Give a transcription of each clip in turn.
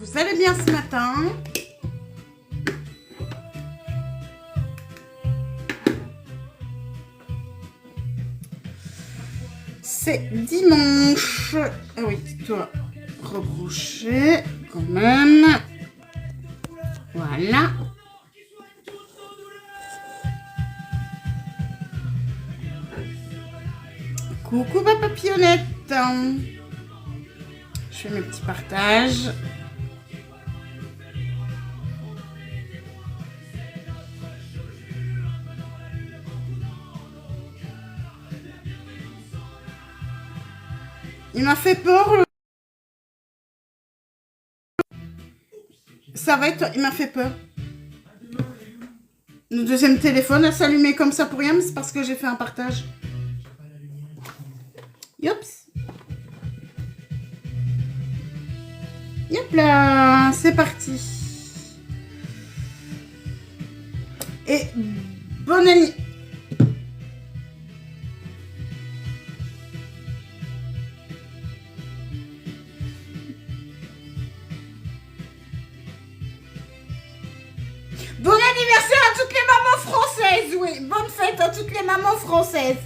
Vous allez bien ce matin? C'est dimanche. Ah oui, toi, rebrocher quand même. Voilà. Coucou ma papillonnette. Je fais mes petits partages. Il m'a fait peur. Ça va être... Il m'a fait peur. Le deuxième téléphone a s'allumé comme ça pour rien, mais c'est parce que j'ai fait un partage. Yops. Yop là, c'est parti. Et bonne année. Bon anniversaire à toutes les mamans françaises, oui. Bonne fête à toutes les mamans françaises.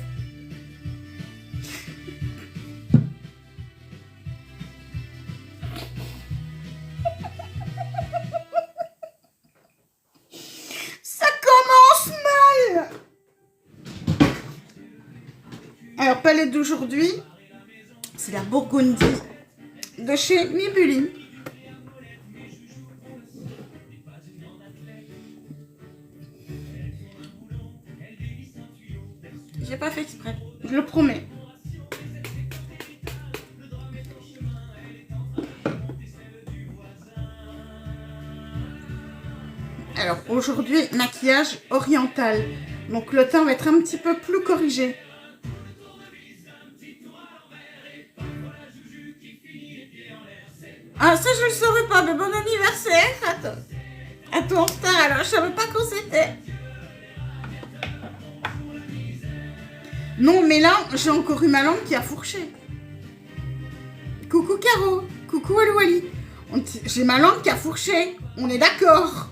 Ça commence mal. Alors, palette d'aujourd'hui, c'est la Burgundy de chez Mibuli. J'ai pas fait exprès, je le promets. Alors aujourd'hui, maquillage oriental. Donc le teint va être un petit peu plus corrigé. Ah ça je le saurais pas, mais bon anniversaire. Attends. Attends, en retard alors, je savais pas quand c'était. Non mais là, j'ai encore eu ma langue qui a fourché. Coucou Caro, coucou Alouali. J'ai ma langue qui a fourché, on est d'accord.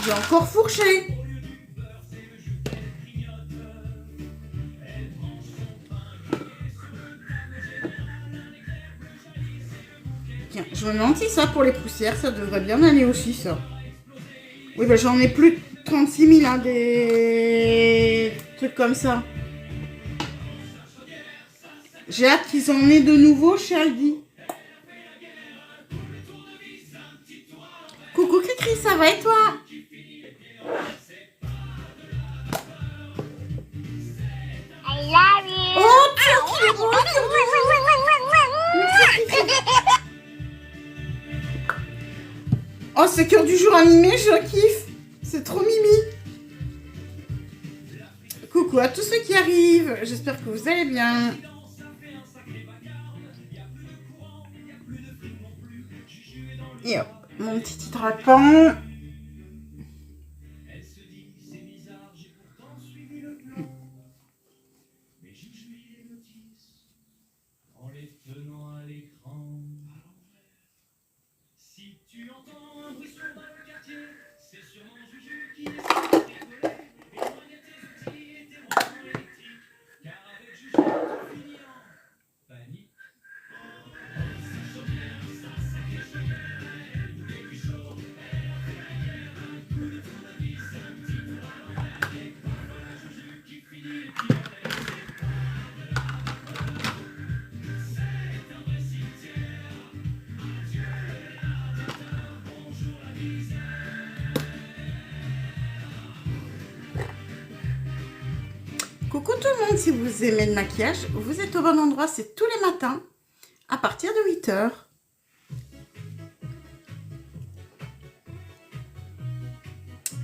J'ai encore fourché. Tiens, je me demande si ça pour les poussières, ça devrait bien aller aussi ça. Oui, ben j'en ai plus de 36 000, hein, des trucs comme ça. J'ai hâte qu'ils en aient de nouveau chez Aldi. Coucou Cricri, ça va et toi? Oh, tiens, qu'il est beau, oh, c'est cœur du jour animé, je kiffe. C'est trop mimi. Coucou à tous ceux qui arrivent. J'espère que vous allez bien. Et hop, mon petit hydratant. Coucou tout le monde, si vous aimez le maquillage, vous êtes au bon endroit, c'est tous les matins à partir de 8 h.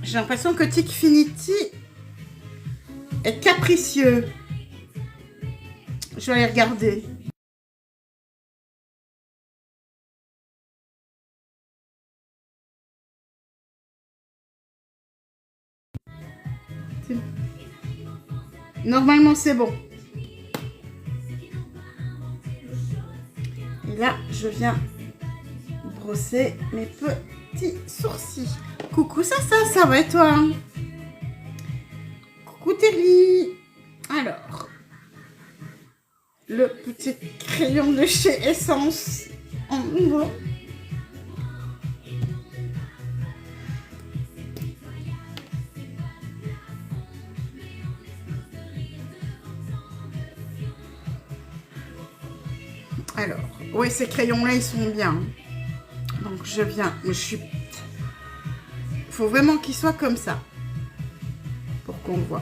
J'ai l'impression que Tikfinity est capricieux. Je vais aller regarder. Normalement, c'est bon. Et là, je viens brosser mes petits sourcils. Coucou, ça va et toi? Coucou Terry. Alors, le petit crayon de chez Essence en nouveau. Alors, ouais, ces crayons-là, ils sont bien. Donc, je viens, il faut vraiment qu'ils soient comme ça pour qu'on voit.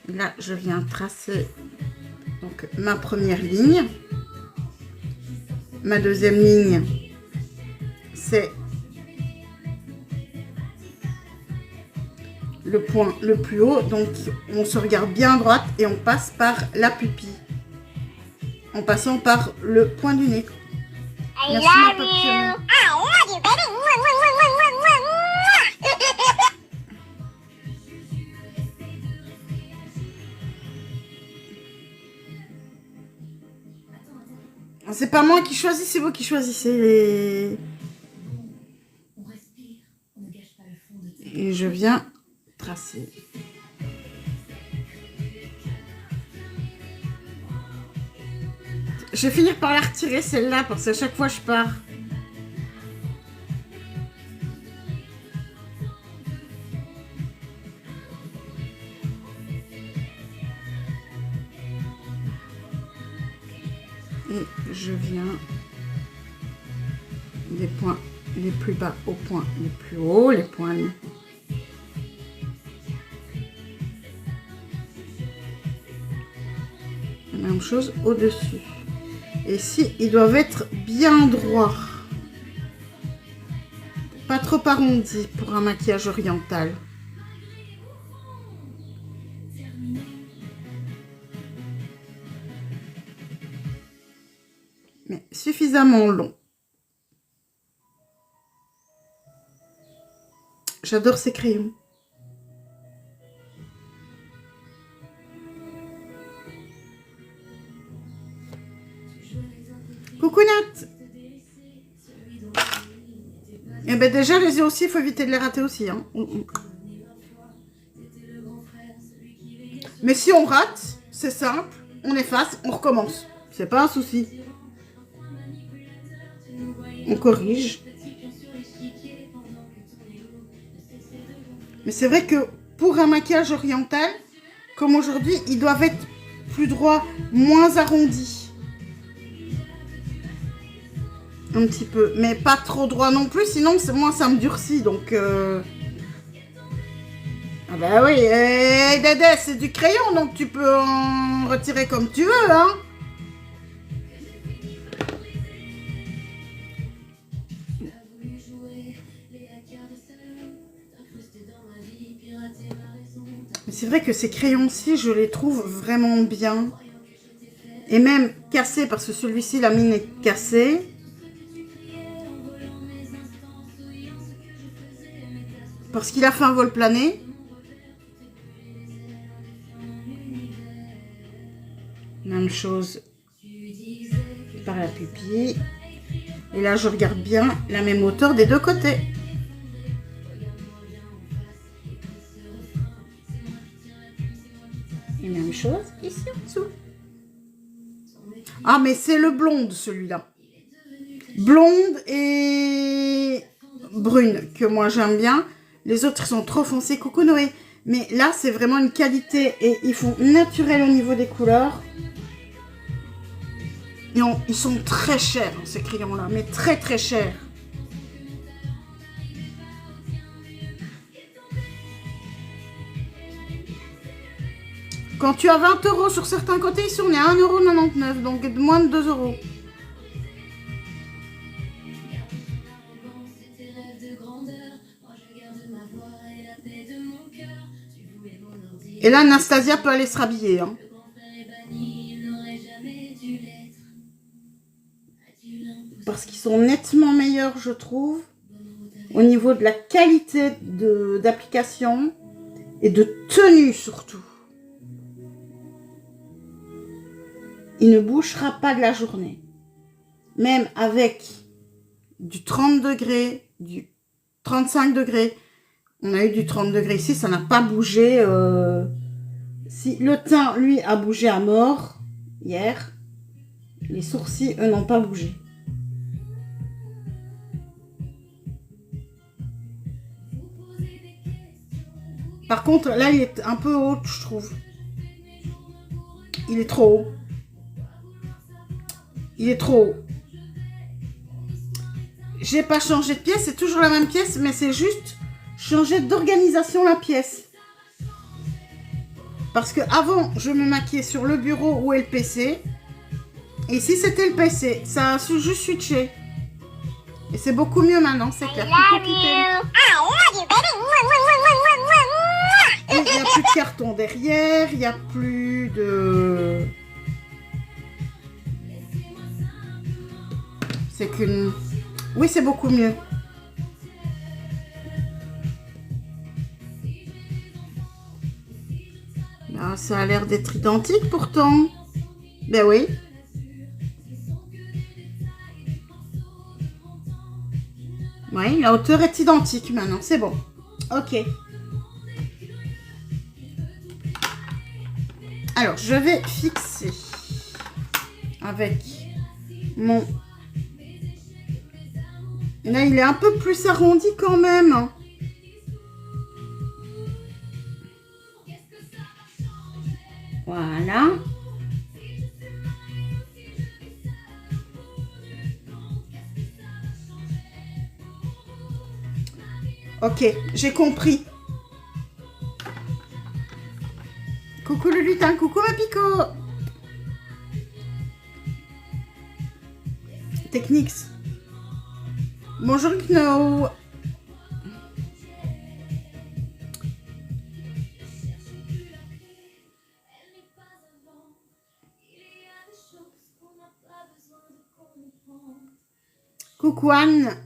Là, je viens tracer donc ma première ligne. Ma deuxième ligne, c'est le point le plus haut. Donc, on se regarde bien à droite et on passe par la pupille. En passant par le point du nez. Merci, ma papillon. C'est pas moi qui choisis, c'est vous qui choisissez les... Et je viens tracer. Je vais finir par la retirer celle-là parce qu'à chaque fois je pars. Et je viens des points les plus bas aux points les plus hauts, les points. Même chose au-dessus. Et ici, ils doivent être bien droits. Pas trop arrondis pour un maquillage oriental. Mais suffisamment long. J'adore ces crayons. Coucou Nat. Et ben déjà les yeux aussi, il faut éviter de les rater aussi. Hein. Mais si on rate, c'est simple, on efface, on recommence. C'est pas un souci. On corrige. Mais c'est vrai que pour un maquillage oriental, comme aujourd'hui, ils doivent être plus droits, moins arrondis. Un petit peu, mais pas trop droit non plus, sinon moi ça me durcit, donc... Ah bah oui, Dédé, c'est du crayon, donc tu peux en retirer comme tu veux, hein. Mais c'est vrai que ces crayons-ci, je les trouve vraiment bien. Et même cassés, parce que celui-ci, la mine est cassée. Parce qu'il a fait un vol plané. Même chose par la pupille. Et là, je regarde bien la même hauteur des deux côtés. Et même chose ici en dessous. Ah, mais c'est le blonde, celui-là. Blonde et brune, que moi j'aime bien. Les autres sont trop foncés, coucou Noé. Mais là, c'est vraiment une qualité et ils font naturel au niveau des couleurs. Et ils sont très chers, ces crayons-là, mais très très chers. Quand tu as 20 € sur certains côtés, ils sont à 1,99 €, donc moins de 2 €. Et là, Anastasia peut aller se rhabiller. Hein. Parce qu'ils sont nettement meilleurs, je trouve, au niveau de la qualité d'application et de tenue surtout. Il ne bougera pas de la journée. même avec du 30 degrés, du 35 degrés. On a eu du 30 degrés ici, ça n'a pas bougé. Si le teint, lui, a bougé à mort hier, les sourcils, eux, n'ont pas bougé. Par contre, là, il est un peu haut, je trouve. Il est trop haut. Il est trop haut. J'ai pas changé de pièce, c'est toujours la même pièce, mais c'est juste changer d'organisation la pièce. Parce que avant, je me maquillais sur le bureau où est le PC. Et ici, c'était le PC. Ça a juste switché. Et c'est beaucoup mieux maintenant, c'est clair. Il n'y a plus de carton derrière, il n'y a plus de... C'est qu'une... Oui, c'est beaucoup mieux. Là, ça a l'air d'être identique pourtant. Ben oui. Oui, la hauteur est identique maintenant, c'est bon. Ok. Alors, je vais fixer avec mon... Là, il est un peu plus arrondi quand même. Voilà. Ok, j'ai compris. Coucou le lutin, coucou ma Pico. Techniques. Bonjour Kno. Coucou Anne.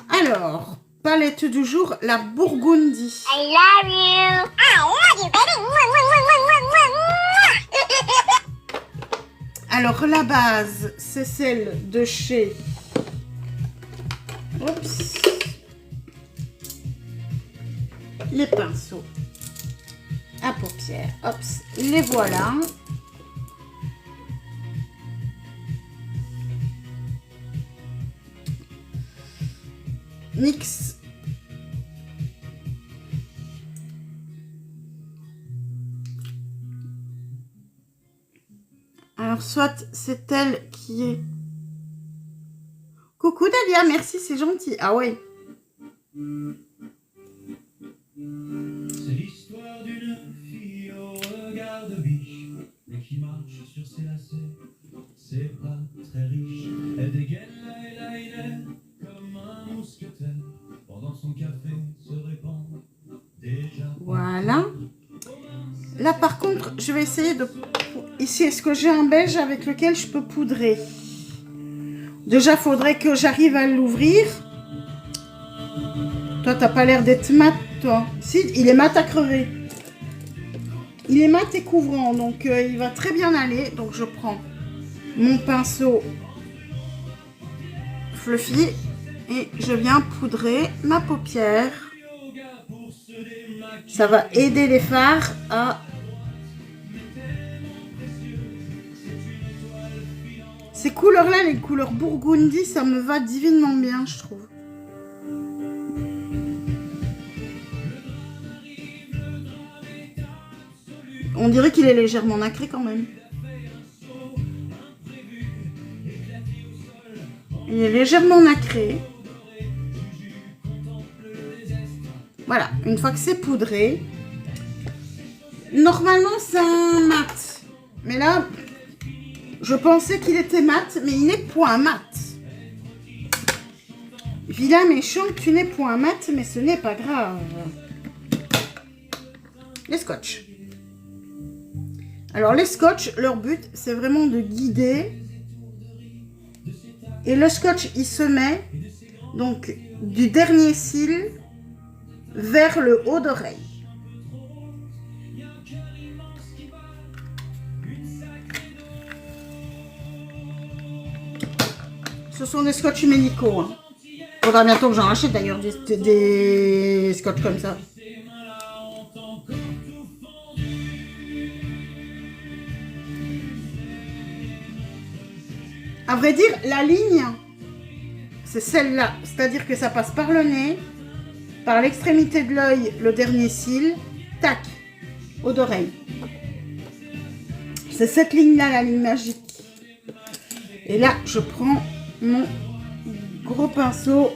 Alors, palette du jour, la Burgundy. I love you. I love you, baby. Alors, la base, c'est celle de chez... Oups. Les pinceaux à paupières. Oups, les voilà. NYX. Alors, soit c'est elle qui est... Coucou Dalia, merci, c'est gentil. Ah ouais. C'est l'histoire d'une fille au regard de biche et qui marche sur ses lacets. C'est pas très riche. Elle dégaine l'eyeliner comme un mousquetaire. Pendant son café se répand déjà. Voilà. Là, par contre, je vais essayer de... Ici, est-ce que j'ai un beige avec lequel je peux poudrer? Déjà, il faudrait que j'arrive à l'ouvrir. Toi, t'as pas l'air d'être mat, toi. Si, il est mat à crever. Il est mat et couvrant, donc il va très bien aller. Donc, je prends mon pinceau fluffy et je viens poudrer ma paupière. Ça va aider les fards à... Ces couleurs-là, les couleurs burgundy, ça me va divinement bien, je trouve. On dirait qu'il est légèrement nacré quand même. Il est légèrement nacré. Voilà, une fois que c'est poudré. Normalement, c'est un mat. Mais là, je pensais qu'il était mat, mais il n'est point mat. Vilain méchant, tu n'es point mat, mais ce n'est pas grave. Les scotch. Alors, les scotch, leur but, c'est vraiment de guider. Et le scotch, il se met donc du dernier cil vers le haut d'oreille. Ce sont des scotch médicaux. Hein. Faudra bientôt que j'en achète d'ailleurs des scotch comme ça. À vrai dire, la ligne, c'est celle-là. C'est-à-dire que ça passe par le nez, par l'extrémité de l'œil, le dernier cil, tac, haut d'oreille. C'est cette ligne-là, la ligne magique. Et là, je prends mon gros pinceau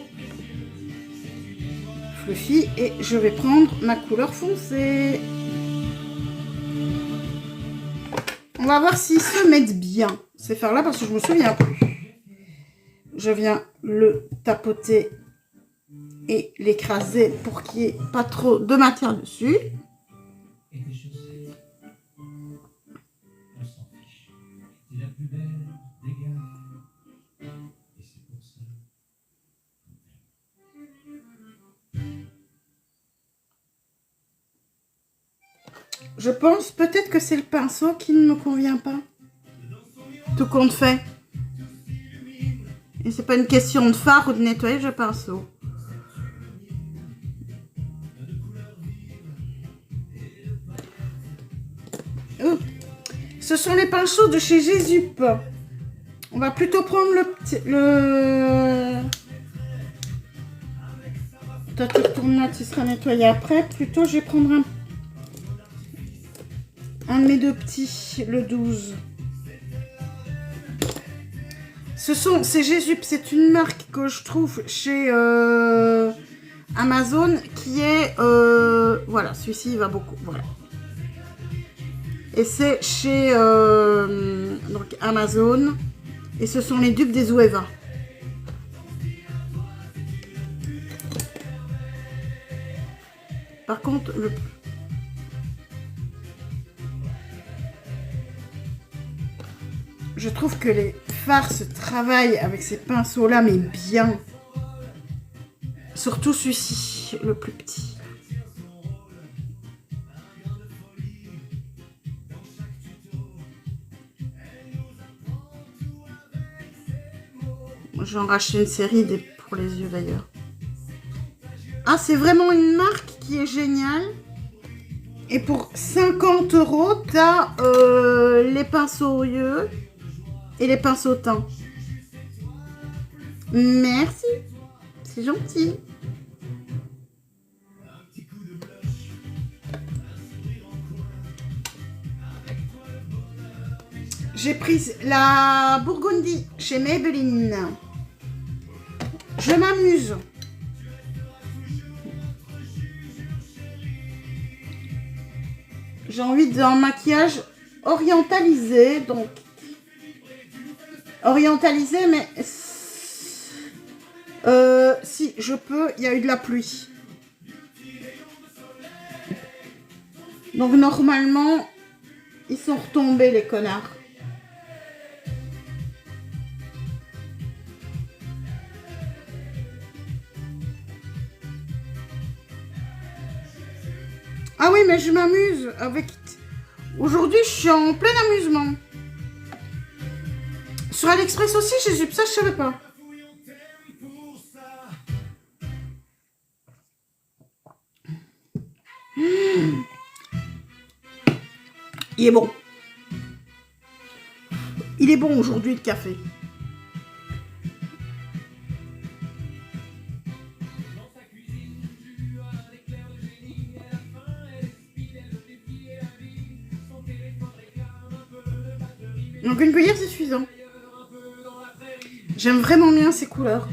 fluffy et je vais prendre ma couleur foncée. On va voir s'ils se mettent bien. Ces fards-là, parce que je me souviens plus. Je viens le tapoter et l'écraser pour qu'il n'y ait pas trop de matière dessus. Et tes chaussettes, on s'en fiche. T'es la plus belle des gars. Et c'est pour ça qu'on t'aime. Je pense peut-être que c'est le pinceau qui ne me convient pas. Tout compte fait. Et c'est pas une question de fard ou de nettoyage de pinceau. Oh. Ce sont les pinceaux de chez Jésup. On va plutôt prendre le... Toi tu retournes là, tu seras nettoyé après. Plutôt je vais prendre un de mes deux petits, le 12. C'est Jésup, c'est une marque que je trouve chez Amazon qui est... voilà, celui-ci il va beaucoup, voilà. Et c'est chez donc Amazon. Et ce sont les dupes des Zoeva. Par contre, je trouve que les fards se travaillent avec ces pinceaux-là, mais bien. Surtout celui-ci, le plus petit. Je vais en racheter une série pour les yeux d'ailleurs. Ah, c'est vraiment une marque qui est géniale. Et pour 50 €, tu as les pinceaux yeux et les pinceaux teint. Merci. C'est gentil. J'ai pris la Burgundy chez Maybelline. Je m'amuse. J'ai envie d'un maquillage orientalisé, donc orientalisé, mais si je peux, il y a eu de la pluie. Donc normalement, ils sont retombés les connards. Ah oui, mais je m'amuse avec... Aujourd'hui, je suis en plein amusement. Sur AliExpress aussi, j'ai ça, je savais pas. Il est bon. Il est bon aujourd'hui, le café. Donc une cuillère, c'est suffisant. J'aime vraiment bien ces couleurs.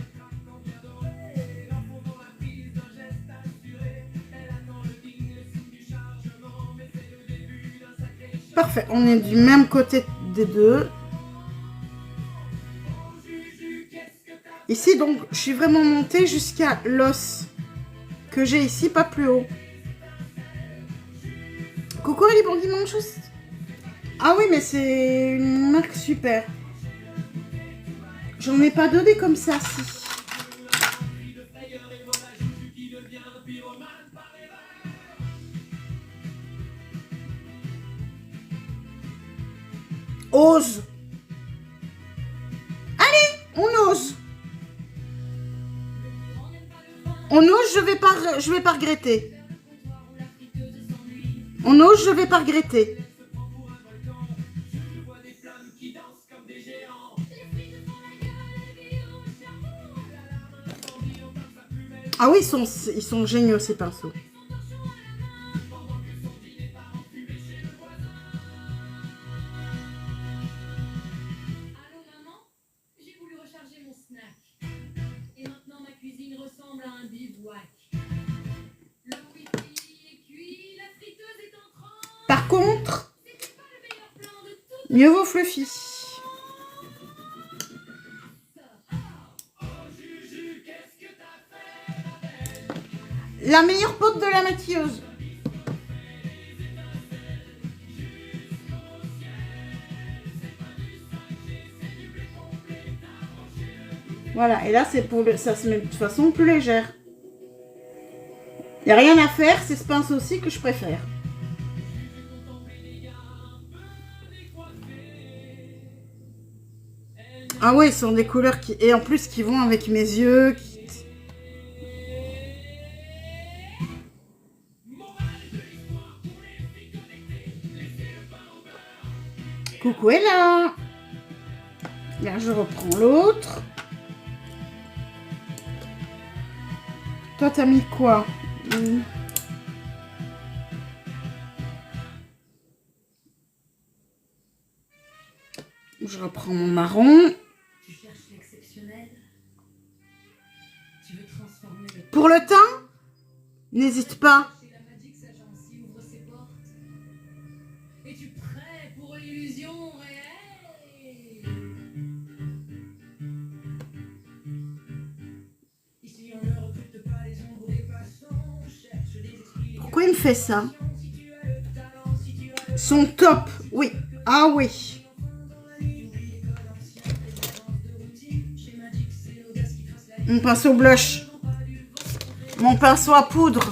Parfait, on est du même côté des deux. Ici, donc, je suis vraiment montée jusqu'à l'os que j'ai ici, pas plus haut. Coucou les bons dimanches. Ah oui, mais c'est une marque super. J'en ai pas donné comme ça, si. Ose. Allez, on ose. On ose, je vais pas regretter. On ose, je vais pas regretter. Ah oui, ils sont géniaux ces pinceaux. Allô maman, j'ai voulu recharger mon snack. Et maintenant ma cuisine ressemble à un bivouac. Le wifi est cuit, la friteuse est en train. Par contre, C'était pas le meilleur plan de tout. mieux vaut Fluffy. La meilleure pote de la maquilleuse. Voilà, et là c'est pour ça se met de façon plus légère. Il n'y a rien à faire, c'est ce pinceau-ci que je préfère. Ah ouais, ce sont des couleurs qui... Et en plus qui vont avec mes yeux. Coucou Ella. Là, je reprends l'autre. Toi, t'as mis quoi? Je reprends mon marron. Tu cherches l'exceptionnel. Tu veux transformer le Pour le teint, n'hésite pas. chez la Magic Agency ouvre ses portes. Es-tu prêt pour l'illusion réelle? Ici on ne recrute pas les ombres des passants, on cherche des esprits. Pourquoi il me fait ça? Si tu as le talent, si tu as le Son top, oui. Ah oui. Mon pinceau blush. Mon pinceau à poudre.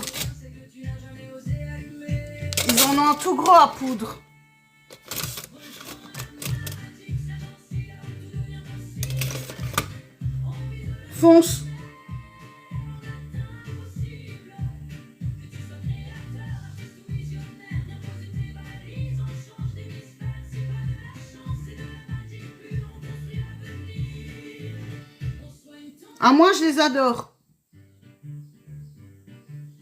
Ils en ont un tout gros à poudre. Fonce. Ah, moi, je les adore.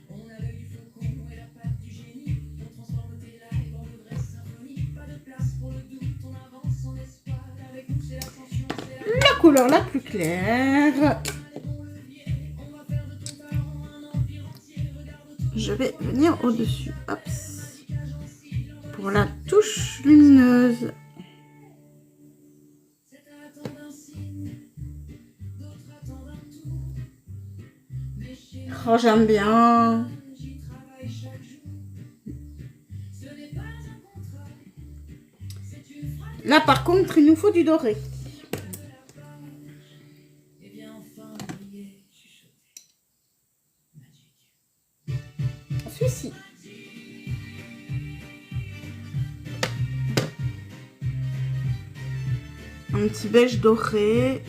On a l'œil du faucon et la patte du génie. On transforme tes lives en de vraies symphonies. Pas de place pour le doute, on avance sans espoir. Avec nous, c'est l'ascension, c'est la La couleur la plus claire. on va faire de ton talent un empire entier. Regarde tout Je vais venir au-dessus. Hop. Pour la touche lumineuse. certains attendent un signe, d'autres attendent un tour. Mais chez nous, Oh, j'aime bien. j'y travaille chaque jour. Ce n'est pas un contrat, c'est une phrase Là, par contre, il nous faut du doré. de la page. Et bien enfin briller, chuchoter. Magic. Celui-ci. Un petit beige doré.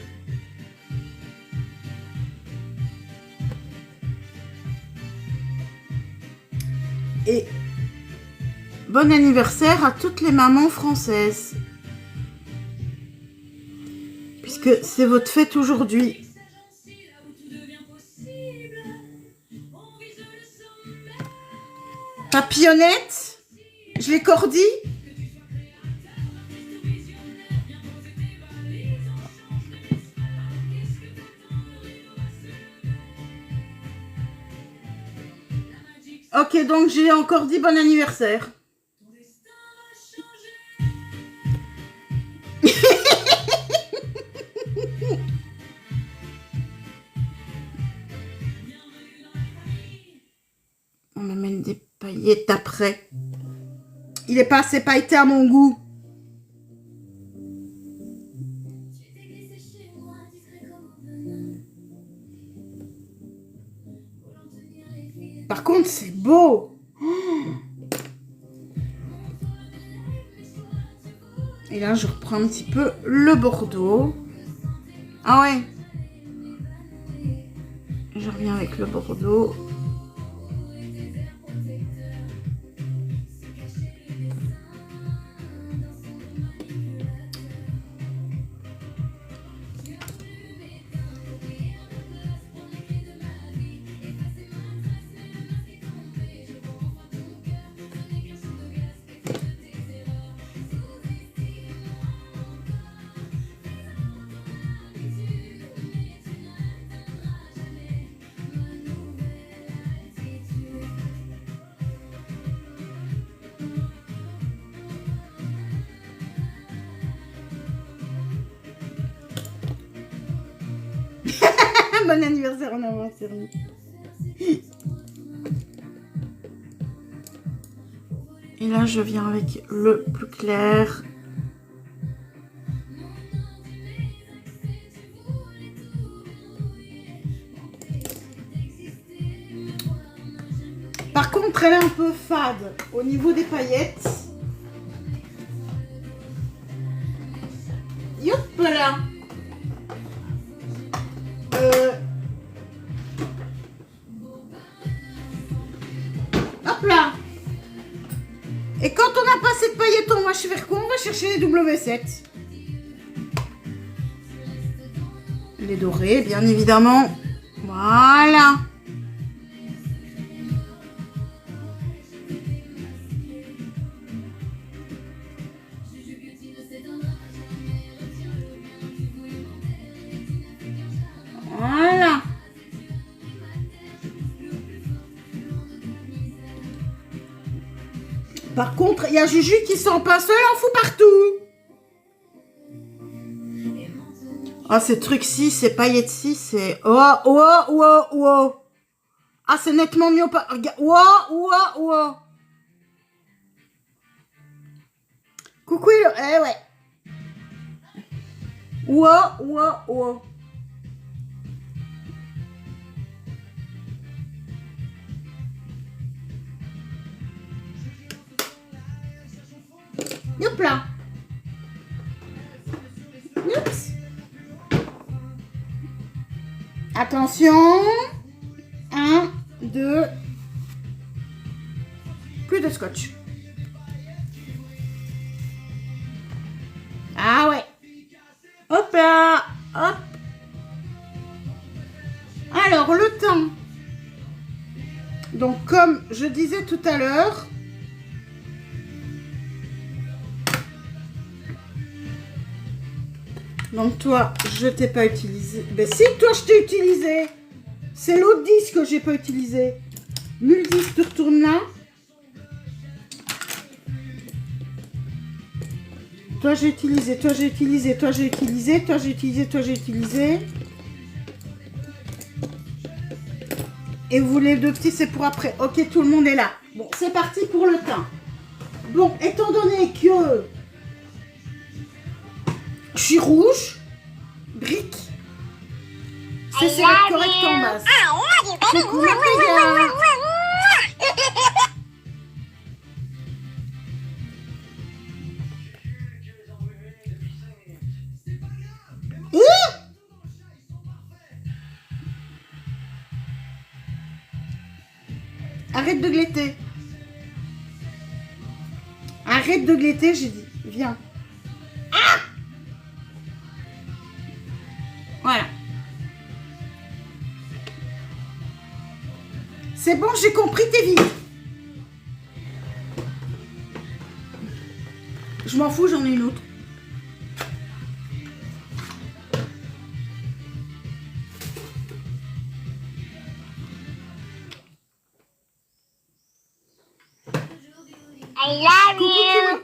Et bon anniversaire à toutes les mamans françaises. Puisque c'est votre fête aujourd'hui. S'agencie là où tout devient possible. On vise le sommet. Papillonnette. Je l'ai cordie. Que tu sois créateur, artiste ou visionnaire, viens poser tes valises, on change de l'espace. Qu'est-ce que t'attends, le rideau va se lever. La Magic, Ok, donc j'ai encore dit bon anniversaire. ton destin va changer. Bienvenue dans la famille. On m'amène des paillettes après. Il est pas assez pailleté à mon goût. Tu t'es glissé chez moi, discret comme un venin. Voulant tenir les filles. Par contre, c'est beau. Et là, je reprends un petit peu le bordeaux. Ah ouais. Je reviens bien avec le bordeaux. Bon anniversaire en avance, Cyril. Et là, je viens avec le plus clair. Par contre, elle est un peu fade au niveau des paillettes. Yop là. Hop là. Et quand on n'a pas assez de paillettes, on va faire quoi? On va chercher les W7. Les dorés, bien évidemment. Voilà. Voilà. Par contre, il y a Juju qui sent pas seul, en fout partout. Ah, ces trucs-ci, ces paillettes-ci, c'est... Oh, oh, oh, oh. Ah, c'est nettement mieux pas... Regarde. Oh, oh, oh. Coucou, eh ouais. Oh, oh, oh. Hop là. Oups. Attention. 1, 2. Plus de scotch. Ah ouais. Hop là. Hop. Alors, le temps. Donc, comme je disais tout à l'heure, donc toi, je t'ai pas utilisé. Ben si, toi, je t'ai utilisé. C'est l'autre disque que j'ai pas utilisé. Nul disque, tu retournes là. Toi, j'ai utilisé, toi, j'ai utilisé, toi, j'ai utilisé, toi, j'ai utilisé, toi, j'ai utilisé. Et vous, les deux petits, c'est pour après. Ok, tout le monde est là. Bon, c'est parti pour le teint. Bon, étant donné que je suis rouge, brique, c'est correct en base. Coucou, les gars. Arrête de gléter. Arrête de gléter, j'ai dit. Viens. Ah! Voilà. C'est bon, j'ai compris, t'es vide. Je m'en fous, j'en ai une autre. I love you.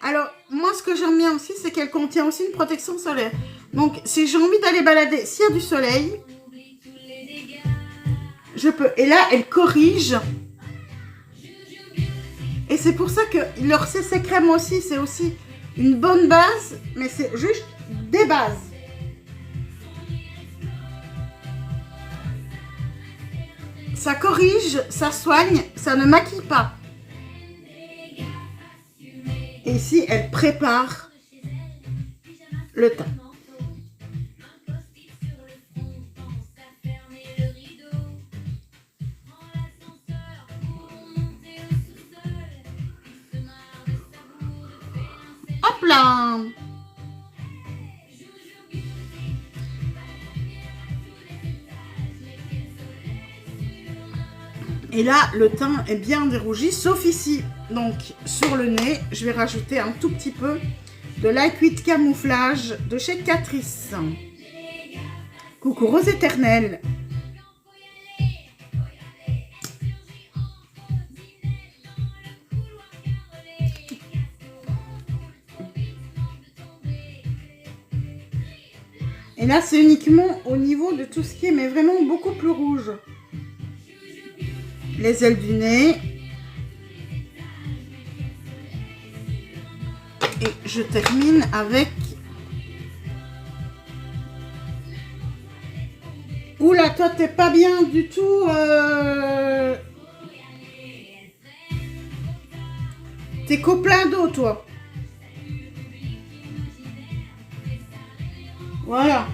Alors, moi, ce que j'aime bien aussi, c'est qu'elle contient aussi une protection solaire. Donc, si j'ai envie d'aller balader, s'il y a du soleil, je peux. Et là, elle corrige. Et c'est pour ça que leur CC crème aussi, c'est aussi une bonne base, mais c'est juste des bases. Ça corrige, ça soigne, ça ne maquille pas. Et ici, elle prépare le teint. là. Et là, le teint est bien dérougi, sauf ici. Donc, sur le nez, je vais rajouter un tout petit peu de Liquid Camouflage de chez Catrice. Coucou Rose Éternelle. Et là, c'est uniquement au niveau de tout ce qui est, mais vraiment beaucoup plus rouge. Les ailes du nez. Et je termine avec... Oula, toi, t'es pas bien du tout. T'es qu'au plein d'eau, toi. Voilà.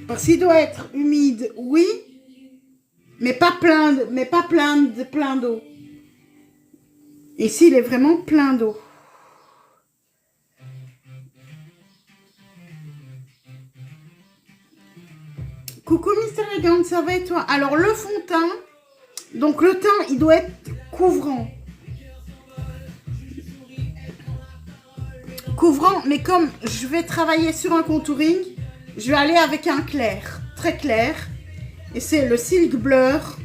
Parce qu'il doit être humide, oui, mais pas plein d'eau. Ici, il est vraiment plein d'eau. Coucou Mister Elegant, ça va et toi? Alors, le fond de teint, donc le teint, il doit être couvrant. Couvrant, mais comme je vais travailler sur un contouring, je vais aller avec un clair, très clair. Et c'est le Silk Blur,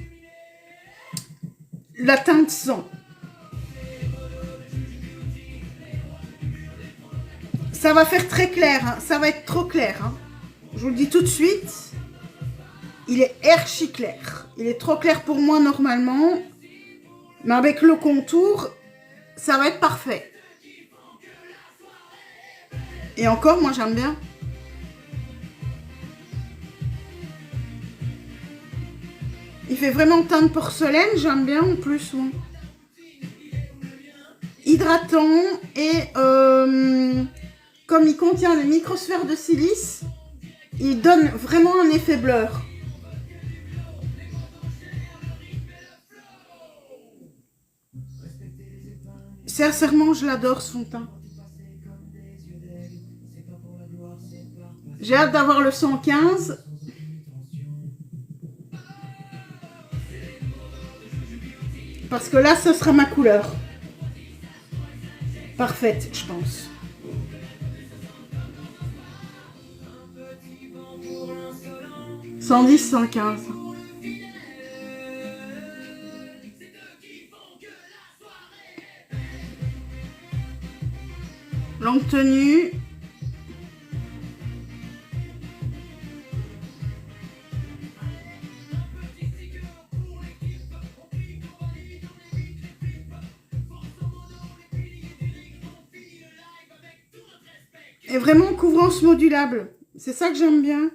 la teinte 100. Ça va faire très clair, hein. Ça va être trop clair. Hein. Je vous le dis tout de suite. Il est archi clair. Il est trop clair pour moi normalement. Mais avec le contour, ça va être parfait. Et encore, moi j'aime bien. Il fait vraiment teinte porcelaine, j'aime bien en plus. Ouais. Hydratant et comme il contient les microsphères de silice, il donne vraiment un effet blur. Sincèrement, je l'adore son teint. J'ai hâte d'avoir le 115. Parce que là, ce sera ma couleur. Parfaite, je pense. « 110, 115. » Longue tenue. Et vraiment couvrance modulable. C'est ça que j'aime bien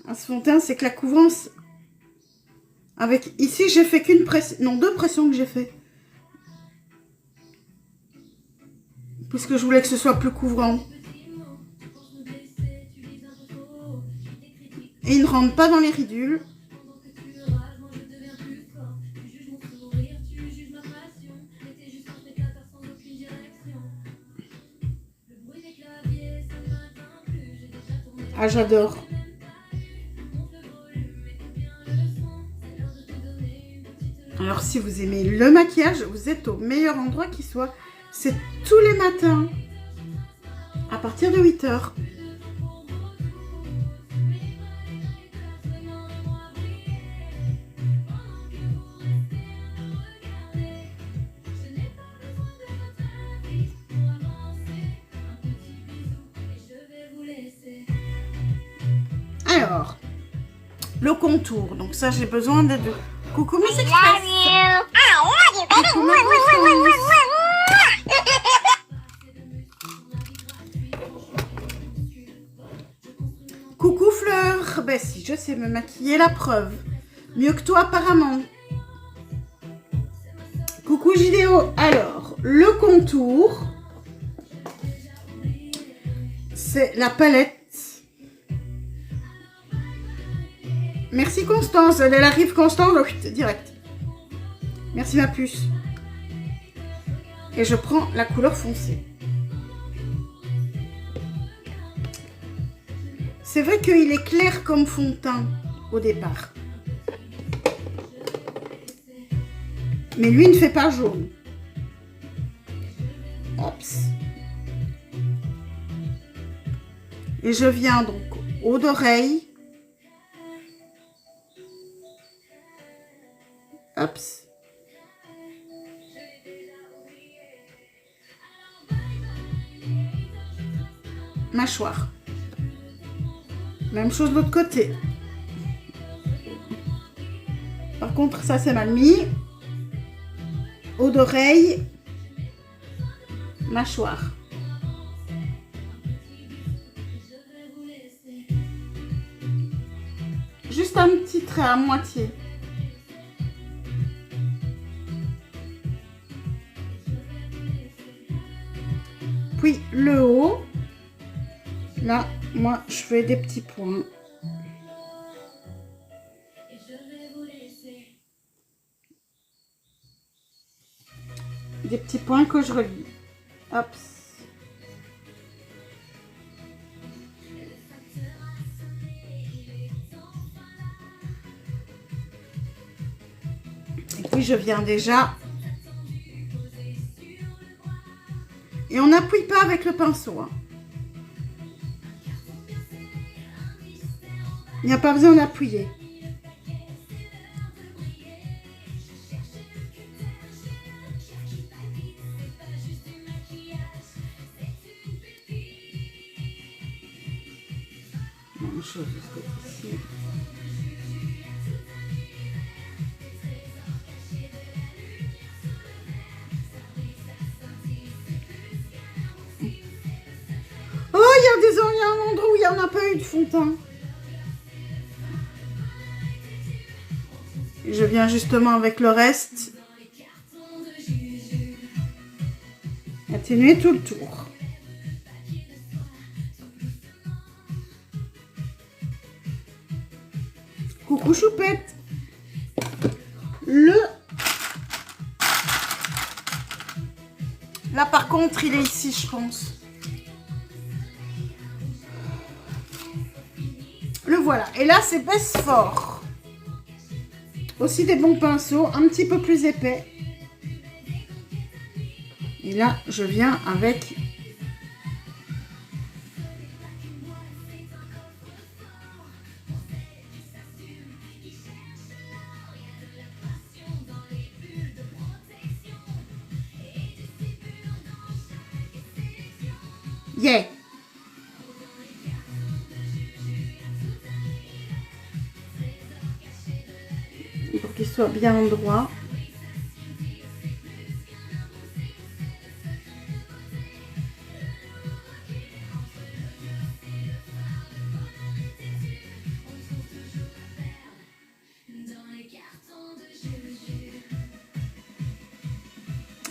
à ce fond de teint, c'est que la couvrance avec ici j'ai fait qu'une pression, non 2 pressions que j'ai fait. Puisque je voulais que ce soit plus couvrant. Et il ne rentre pas dans les ridules. Ah, j'adore. Alors, si vous aimez le maquillage, vous êtes au meilleur endroit qui soit. C'est tous les matins, à partir de 8 h. Alors, le contour. Donc ça, j'ai besoin de... Coucou Miss Express. Love you. I love you, baby. Coucou, ma Coucou Fleur. Ben si, je sais me maquiller, la preuve. Mieux que toi apparemment. Coucou Gidéo. Alors, le contour, c'est la palette. Merci Constance, elle arrive Constance, direct. Merci ma puce. Et je prends la couleur foncée. C'est vrai qu'il est clair comme fond de teint au départ. Mais lui ne fait pas jaune. Oups. Et je viens donc haut d'oreille. Oups. Mâchoire. Même chose de l'autre côté. Par contre, ça c'est mal mis. Haut d'oreille. Mâchoire. Juste un petit trait à moitié. Puis le haut. Là, moi, je fais des petits points. Des petits points que je relie. Hop. Et puis, je viens déjà. Et on n'appuie pas avec le pinceau. Hein. Il n'y a pas besoin d'appuyer. Même chose de ce côté-ci. Oh, il y a un endroit où il n'y en a pas eu de fond de teint. Je viens justement avec le reste atténuer tout le tour. Coucou Choupette. Là par contre il est ici je pense. Le voilà. Et là c'est baisse fort. Aussi des bons pinceaux, un petit peu plus épais. Et là, je viens avec yeah. Pour qu'il soit bien droit.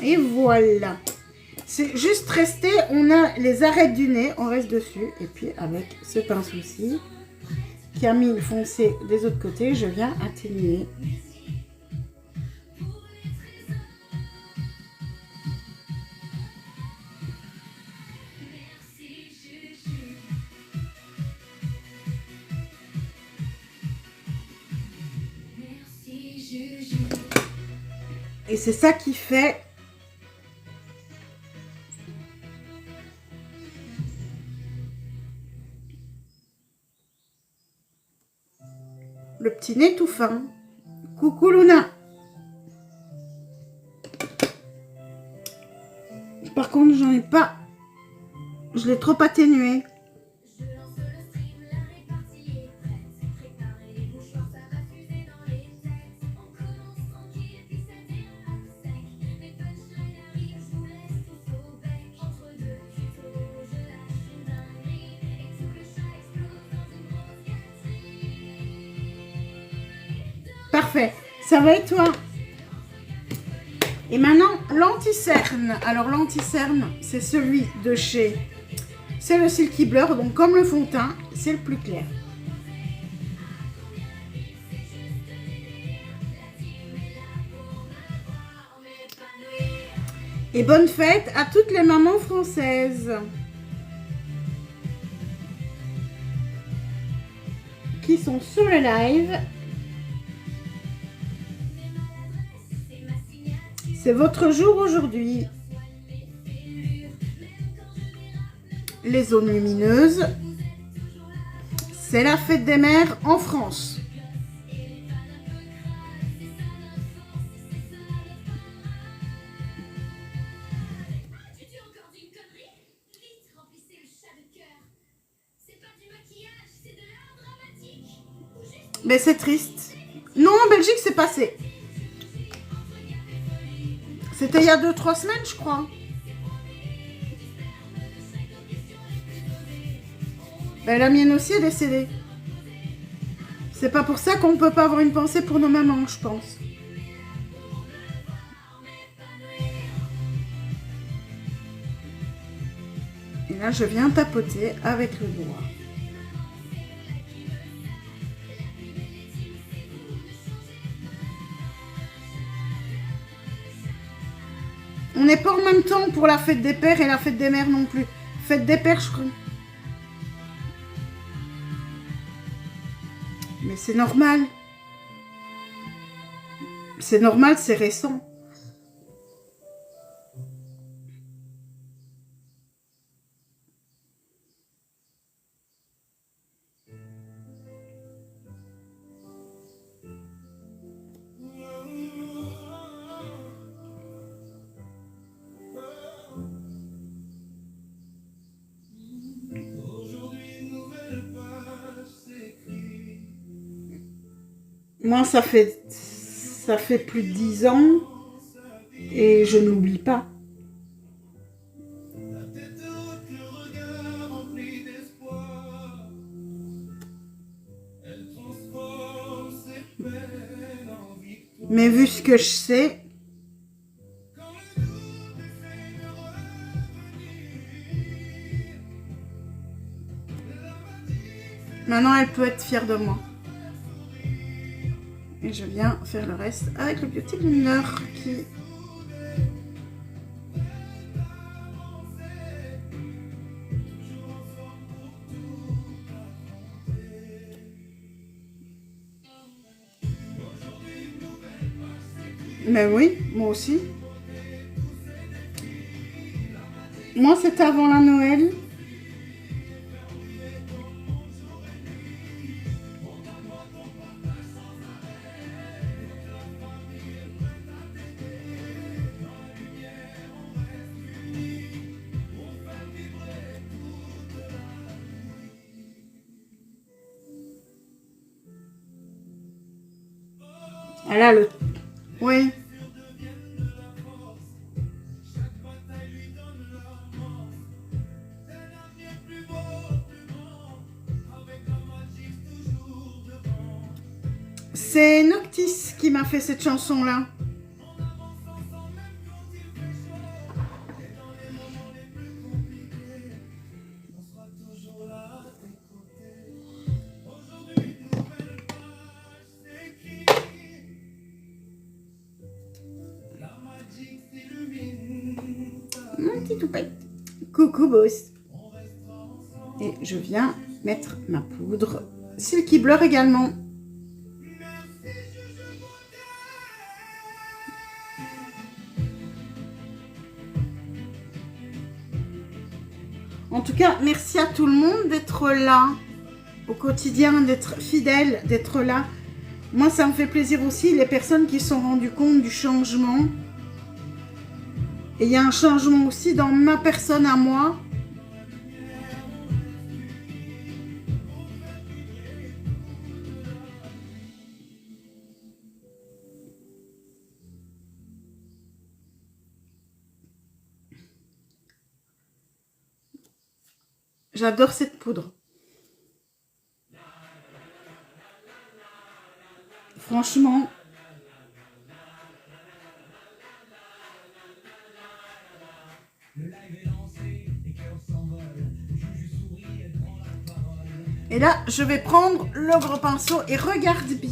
Et voilà. C'est juste resté, on a les arêtes du nez, on reste dessus. Et puis avec ce pinceau-ci, qui a mis le foncé des autres côtés, je viens atténuer. Et c'est ça qui fait le petit nez tout fin. Coucou Luna. Par contre, j'en ai pas. Je l'ai trop atténué. Parfait, ça va et toi? Et maintenant, l'anti-cerne. Alors l'anti-cerne, c'est celui de chez... C'est le Silky Blur, donc comme le fond de teint, c'est le plus clair. Et bonne fête à toutes les mamans françaises qui sont sur le live. C'est votre jour aujourd'hui. Les zones lumineuses, c'est la fête des mères en France. Mais c'est triste. Non, en Belgique, c'est passé. C'était il y a 2-3 semaines, je crois. Ben, la mienne aussi est décédée. C'est pas pour ça qu'on peut pas avoir une pensée pour nos mamans, je pense. Et là, je viens tapoter avec le doigt. On n'est pas en même temps pour la fête des pères et la fête des mères non plus. Fête des pères, je crois. Mais c'est normal. C'est normal, c'est récent. Moi, ça fait plus de 10 ans et je n'oublie pas. Mais vu ce que je sais, maintenant elle peut être fière de moi. Et je viens faire le reste avec le Beauty Blender qui... Mais oui, moi aussi. Moi, c'était avant la Noël. Ah là, le... Oui. C'est Noctis qui m'a fait cette chanson-là. Mon petit toupette. Coucou boss. Et je viens mettre ma poudre Silky Blur également. En tout cas, merci à tout le monde d'être là au quotidien, d'être fidèle, d'être là. Moi, ça me fait plaisir aussi, les personnes qui se sont rendues compte du changement. Et il y a un changement aussi dans ma personne à moi. J'adore cette poudre. Franchement. Et là, je vais prendre le gros pinceau et regarde bien.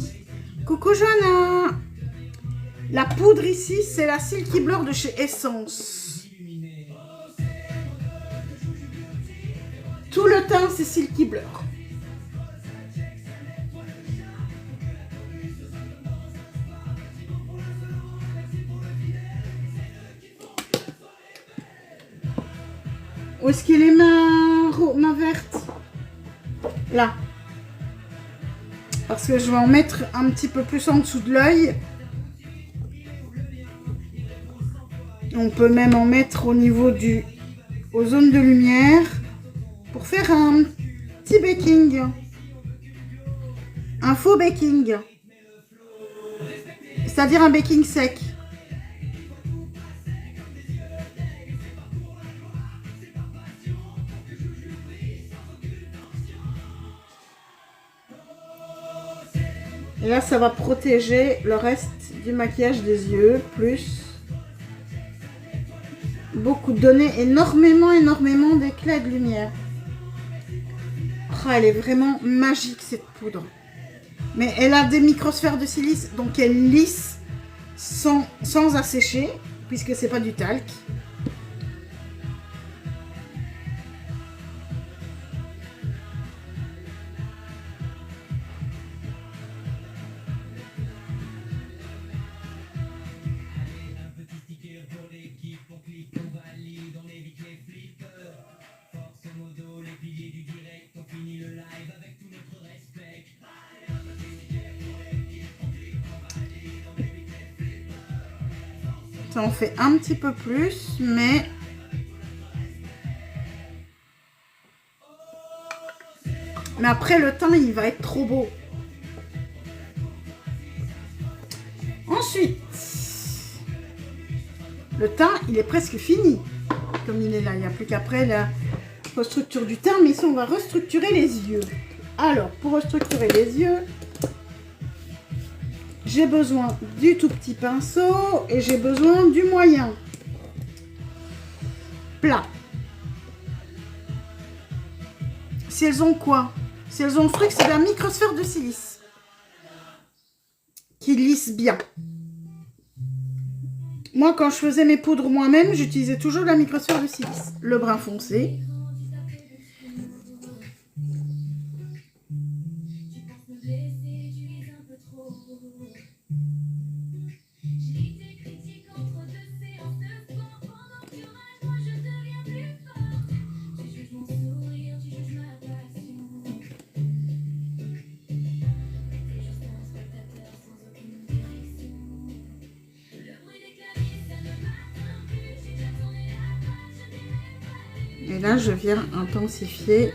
Coucou Johanna. La poudre ici, c'est la Silky Blur de chez Essence. Tout le teint, c'est Silky Blur. Où est-ce qu'il est ma verte? Là. Parce que je vais en mettre un petit peu plus en dessous de l'œil. On peut même en mettre au niveau aux zones de lumière pour faire un petit baking. Un faux baking. C'est-à-dire un baking sec. Et là, ça va protéger le reste du maquillage des yeux, plus donner énormément d'éclat et de lumière. Oh, elle est vraiment magique cette poudre. Mais elle a des microsphères de silice, donc elle lisse sans assécher, puisque c'est pas du talc. Ça en fait un petit peu plus, mais après le teint, il va être trop beau. Ensuite, le teint, il est presque fini. Comme il est là, il n'y a plus qu'après la restructure du teint. Mais ici, on va restructurer les yeux. Alors, pour restructurer les yeux, j'ai besoin du tout petit pinceau et j'ai besoin du moyen. Plat. Si elles ont quoi? Si elles ont le truc, c'est la microsphère de silice. Qui lisse bien. Moi, quand je faisais mes poudres moi-même, j'utilisais toujours la microsphère de silice. Le brun foncé. Et là, je viens intensifier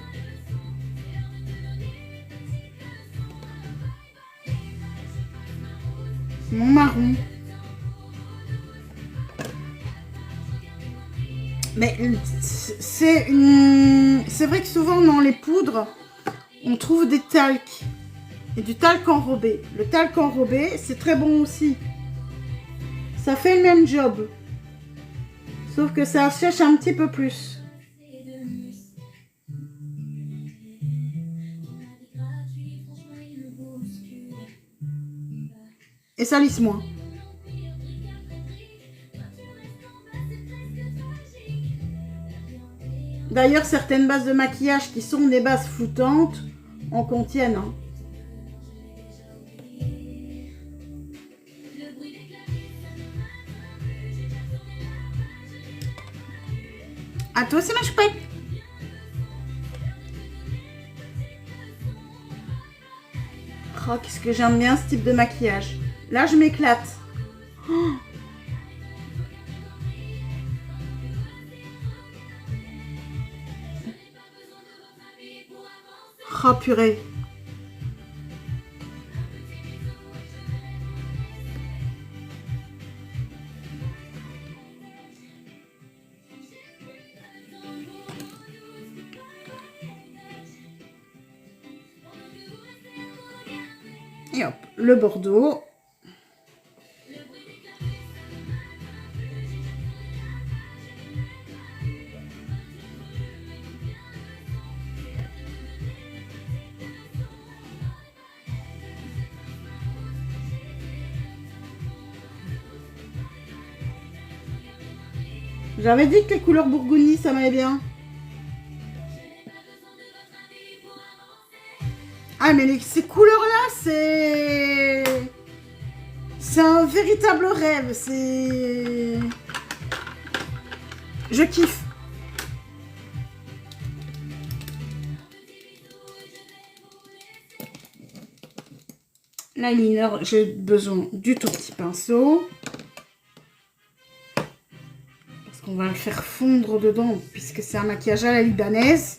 mon marron. Mais c'est vrai que souvent dans les poudres, on trouve des talcs et du talc enrobé. Le talc enrobé, c'est très bon aussi. Ça fait le même job. Sauf que ça sèche un petit peu plus. Et ça lisse moins. D'ailleurs, certaines bases de maquillage qui sont des bases floutantes en contiennent. Hein. À toi aussi, ma choupette. Oh, qu'est-ce que j'aime bien ce type de maquillage. Là, je m'éclate. Oh. Oh, purée. Et hop, le bordeaux. J'avais dit que les couleurs bourgogne, ça m'allait bien. Ah, mais ces couleurs-là, c'est... C'est un véritable rêve. C'est... Je kiffe. L'eyeliner, j'ai besoin du tout petit pinceau. Parce qu'on va le faire fondre dedans, puisque c'est un maquillage à la libanaise.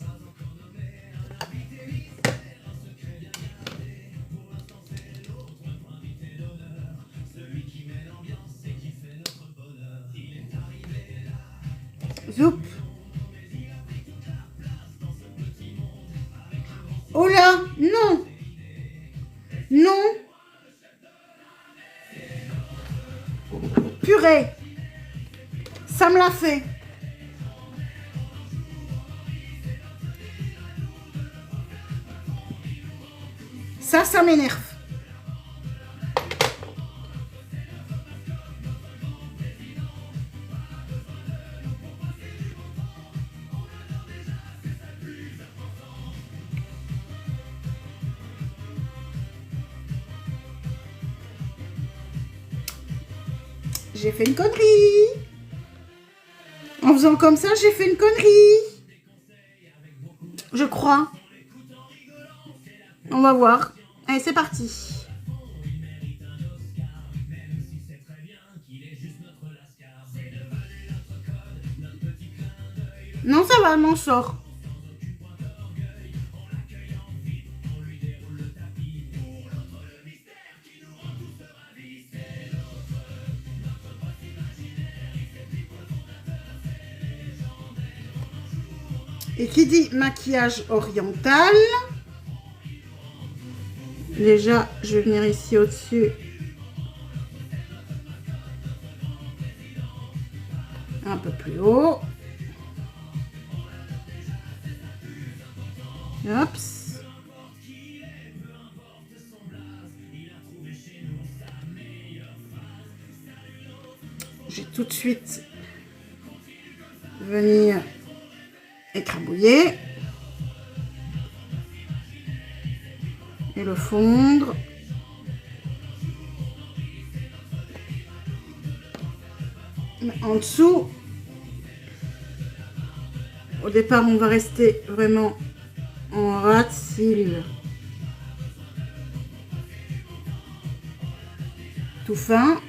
Zoup. Oh là, non. Non. Purée. Ça me l'a fait. Ça m'énerve. J'ai fait une connerie. En faisant comme ça, j'ai fait une connerie. Je crois. On va voir. Allez, c'est parti. Non, ça va, m'en sort. Et qui dit maquillage oriental, déjà, je vais venir ici au-dessus. Un peu plus haut. Hop. Je vais tout de suite venir écrabouiller et le fondre. En dessous, au départ, on va rester vraiment en ras de cils tout fin.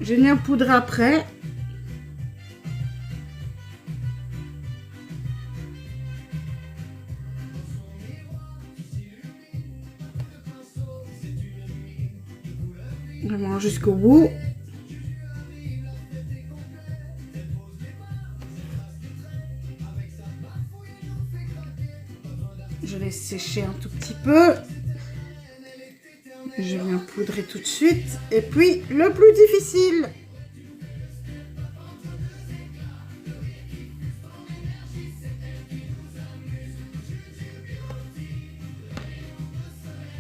Je viens poudrer après. Vraiment jusqu'au bout. Je laisse sécher un tout petit peu. Je viens poudrer tout de suite. Et puis, le plus difficile.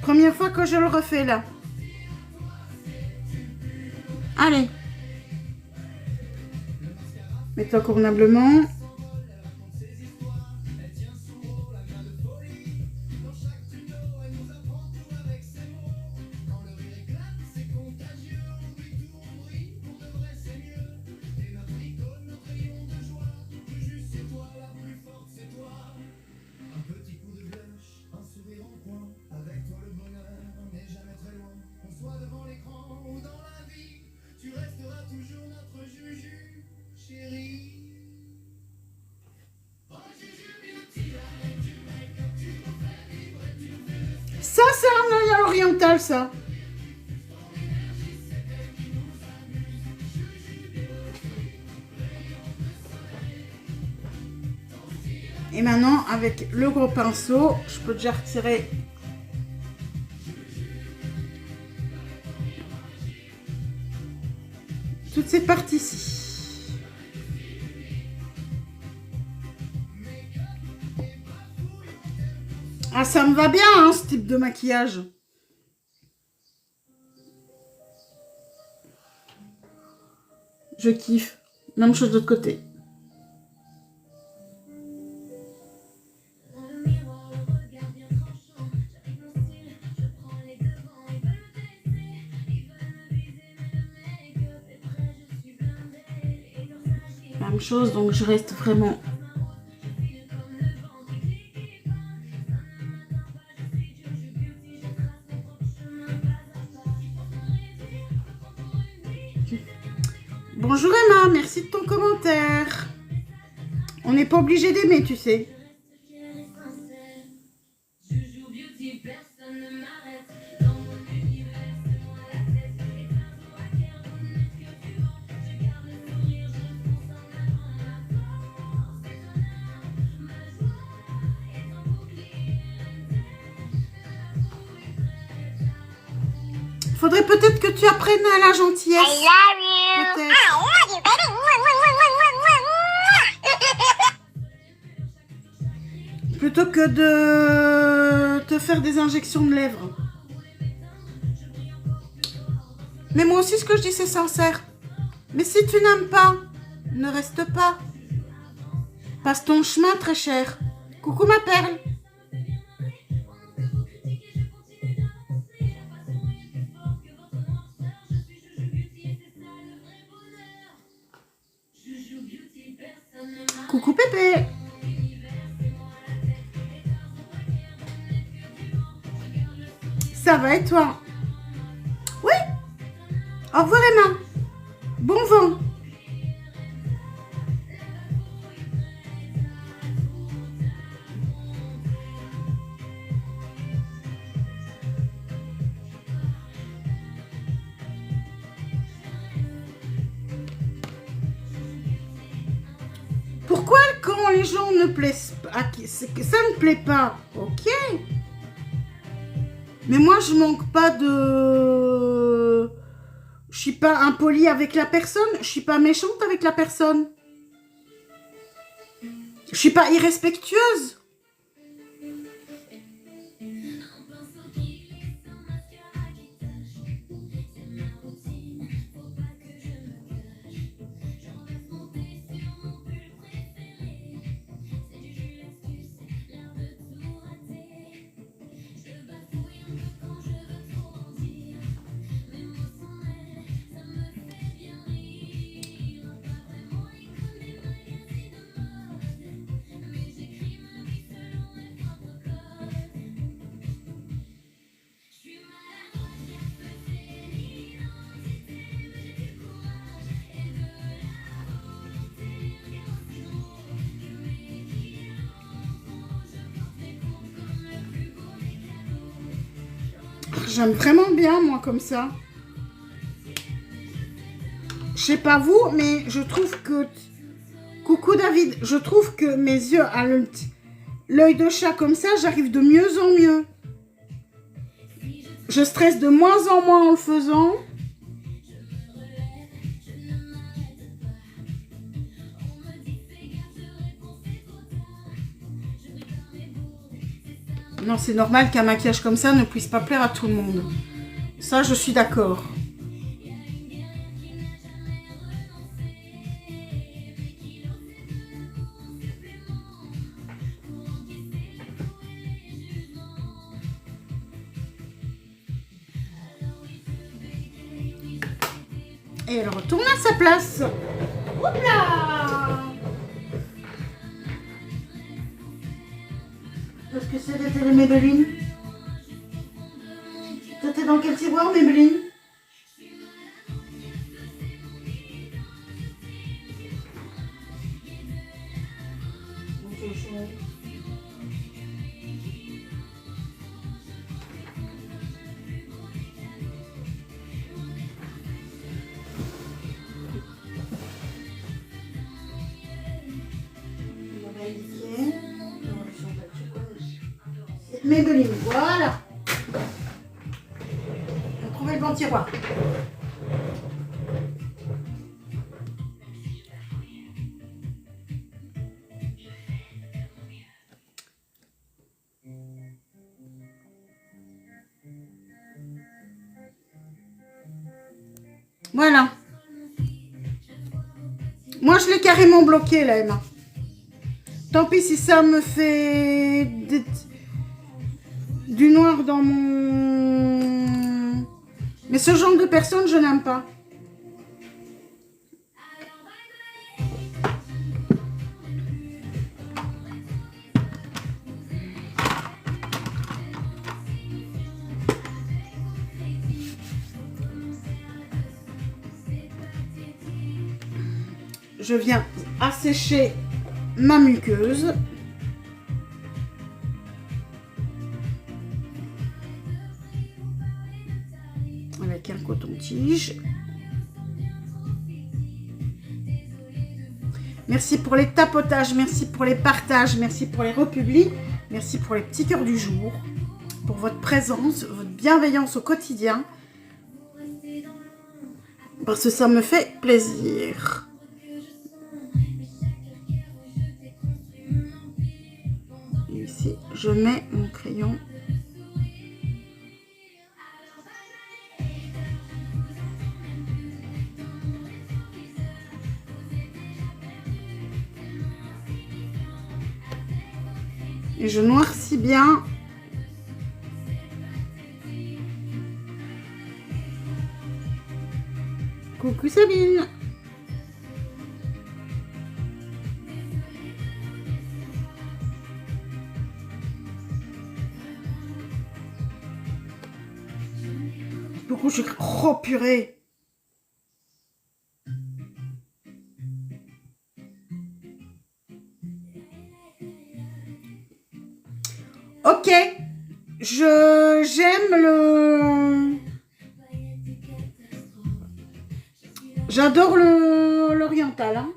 Première fois que je le refais là. Allez. Mets-toi convenablement. Ça, c'est un œil à l'oriental, ça. Et maintenant, avec le gros pinceau, je peux déjà retirer toute cette partie-ci. Ah, ça me va bien, hein, ce type de maquillage. Je kiffe. Même chose de l'autre côté. Même chose, donc je reste vraiment... Bonjour Emma, merci de ton commentaire. On n'est pas obligé d'aimer, tu sais. Faudrait peut-être que tu apprennes à la gentillesse. I love you. Peut-être. I love you, baby. Plutôt que de te faire des injections de lèvres. Mais moi aussi, ce que je dis, c'est sincère. Mais si tu n'aimes pas, ne reste pas. Passe ton chemin, très cher. Coucou ma perle. Coucou Pépé. Ça va et toi? Oui. Au revoir Emma. Bon vent. Pourquoi quand les gens ne plaisent pas, c'est que ça ne plaît pas, ok. Mais moi je manque pas de... Je suis pas impolie avec la personne, je suis pas méchante avec la personne. Je suis pas irrespectueuse. J'aime vraiment bien, moi, comme ça. Je sais pas vous, mais je trouve que... Coucou David, je trouve que mes yeux à l'œil de chat comme ça, j'arrive de mieux en mieux. Je stresse de moins en moins en le faisant. Non, c'est normal qu'un maquillage comme ça ne puisse pas plaire à tout le monde. Ça, je suis d'accord. Et elle retourne à sa place. Hop là! Qu'est-ce que c'est d'être les Maybelline? T'étais dans quel tiroir, Maybelline? Maybelline, voilà. On a trouvé le bon tiroir. Voilà. Moi, je l'ai carrément bloqué, là, Emma. Tant pis si ça me fait du noir dans mon... Mais ce genre de personne, je n'aime pas. Je viens assécher ma muqueuse. Avec un coton-tige. Merci pour les tapotages, merci pour les partages, merci pour les republis, merci pour les petits cœurs du jour, pour votre présence, votre bienveillance au quotidien. Parce que ça me fait plaisir. Et ici, je mets mon crayon. Et je noircis bien. Coucou Sabine. Coucou, je... Oh purée. Ok, j'aime le... J'adore l'oriental. Hein.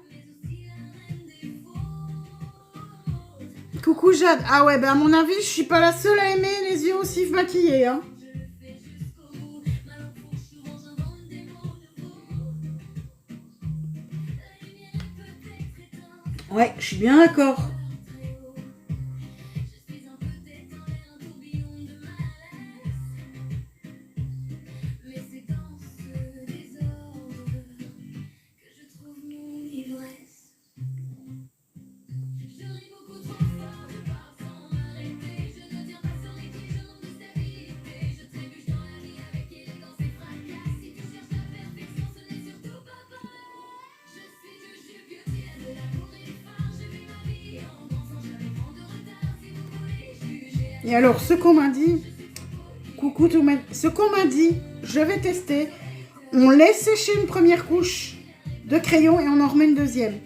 Coucou Jade. Ah ouais, ben à mon avis, je suis pas la seule à aimer les yeux aussi maquillés. Hein. Ouais, je suis bien d'accord. Et alors, ce qu'on m'a dit, coucou tout le monde, ce qu'on m'a dit, je vais tester. On laisse sécher une première couche de crayon et on en remet une deuxième.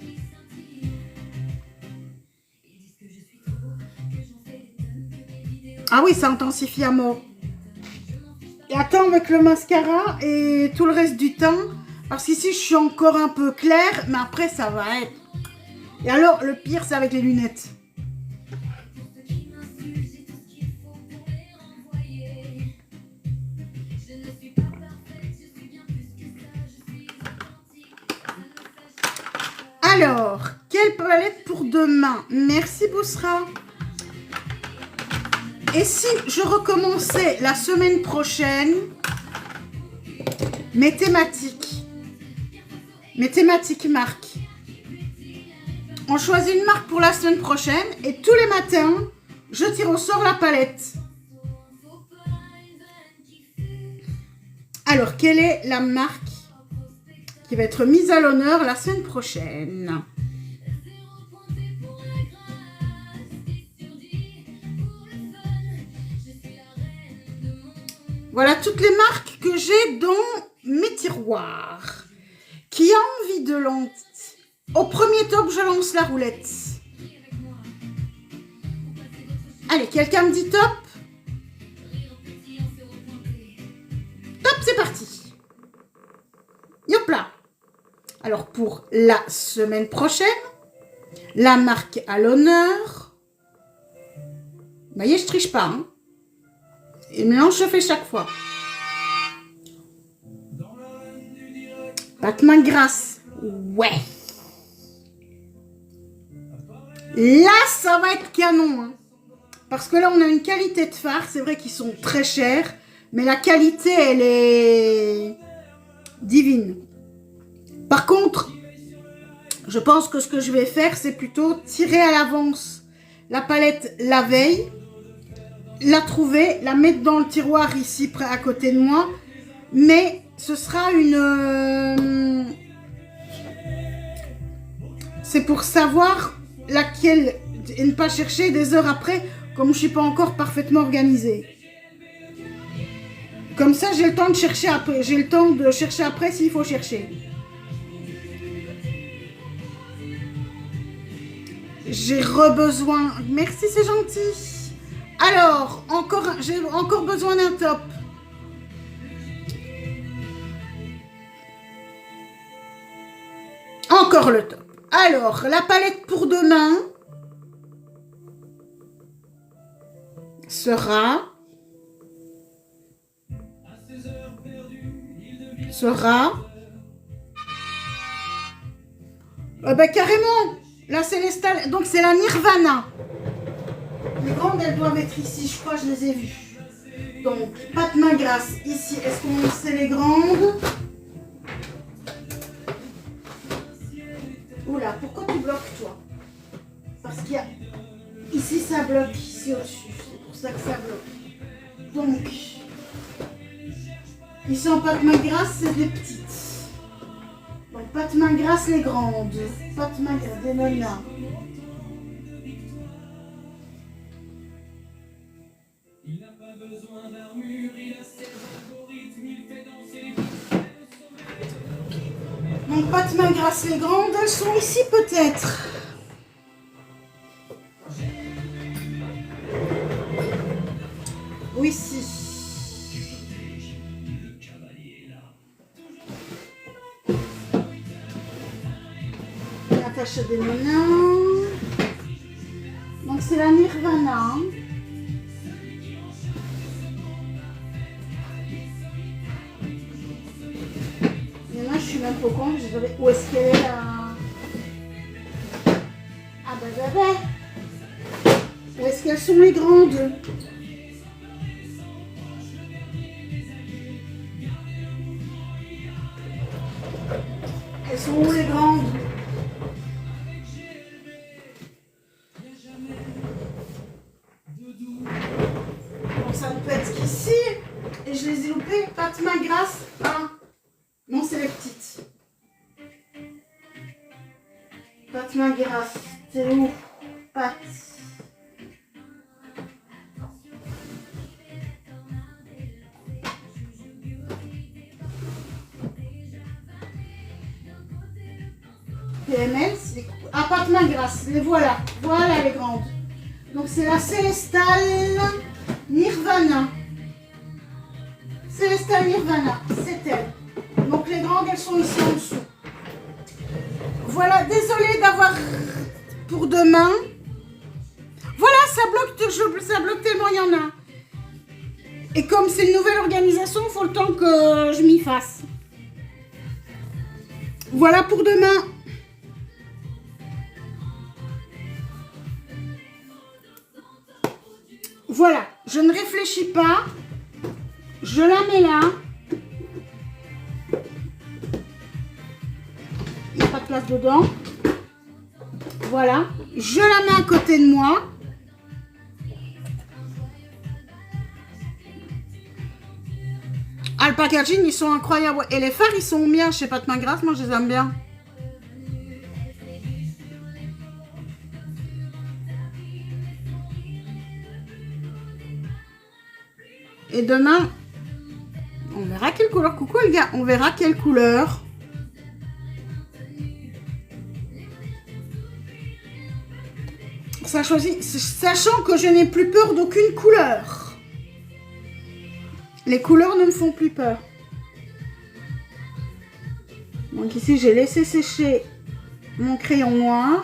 Ah oui, ça intensifie à mort. Et attends avec le mascara et tout le reste du temps, parce qu'ici je suis encore un peu claire, mais après ça va être. Et alors, le pire, c'est avec les lunettes. Alors, quelle palette pour demain? Merci Boussra. Et si je recommençais la semaine prochaine mes thématiques marques. On choisit une marque pour la semaine prochaine et tous les matins, je tire au sort la palette. Alors, quelle est la marque qui va être mise à l'honneur la semaine prochaine? Voilà toutes les marques que j'ai dans mes tiroirs. Qui a envie de lancer? Au premier top, je lance la roulette. Allez, quelqu'un me dit top? Top, c'est parti. Yop là. Alors, pour la semaine prochaine, la marque à l'honneur. Vous voyez, je triche pas. Hein. Et maintenant, je fais chaque fois. Batman grasse. Ouais. Là, ça va être canon. Hein. Parce que là, on a une qualité de fard. C'est vrai qu'ils sont très chers. Mais la qualité, elle est divine. divine. Par contre, je pense que ce que je vais faire, c'est plutôt tirer à l'avance la palette la veille, la trouver, la mettre dans le tiroir ici, près à côté de moi. Mais ce sera une... c'est pour savoir laquelle et ne pas chercher des heures après, comme je ne suis pas encore parfaitement organisée. Comme ça, j'ai le temps de chercher après. J'ai le temps de chercher après s'il faut chercher. J'ai besoin. Merci, c'est gentil. Alors, j'ai encore besoin d'un top. Encore le top. Alors, la palette pour demain sera carrément la Célestale, donc c'est la Nirvana. Les grandes, elles doivent être ici, je crois, je les ai vues. Donc, pâte main grasse ici. Est-ce qu'on sait les grandes? Oula, pourquoi tu bloques, toi? Parce qu'il y a... Ici, ça bloque, ici au-dessus. C'est pour ça que ça bloque. Donc, ici en pâte main grasse, c'est des petites. Donc, pâte main grasse, les grandes. Pâte main grasse, des nanas. Donc, pâte main grasse, les grandes, elles sont ici peut-être. Ou ici. Natacha Denona. Donc c'est la Nirvana. Mais moi je suis même pas au courant. Où est-ce qu'elle est là? Ah bah. Où est-ce qu'elles sont les grandes? Elles sont où les grandes? Bon, ça ne peut être qu'ici. Et je les ai loupées. Pâte main grasse. Ah. Non, c'est les petites. Pâte main grasse. C'est où? Pâte. PML, à pâte main grasse, les voilà, voilà les grandes. Donc c'est la Célestale Nirvana. Célestale Nirvana, c'est elle. Donc les grandes, elles sont ici en dessous. Voilà, désolée d'avoir pour demain. Voilà, ça bloque tellement il y en a. Et comme c'est une nouvelle organisation, il faut le temps que je m'y fasse. Voilà pour demain. Voilà, je ne réfléchis pas, je la mets là. Il n'y a pas de place dedans. Voilà, je la mets à côté de moi. Ah, le packaging, ils sont incroyables. Et les fards, ils sont bien chez Pâte Main Grasse, moi je les aime bien. Et demain, on verra quelle couleur. Coucou les gars, on verra quelle couleur. Ça choisit, sachant que je n'ai plus peur d'aucune couleur. Les couleurs ne me font plus peur. Donc ici, j'ai laissé sécher mon crayon noir.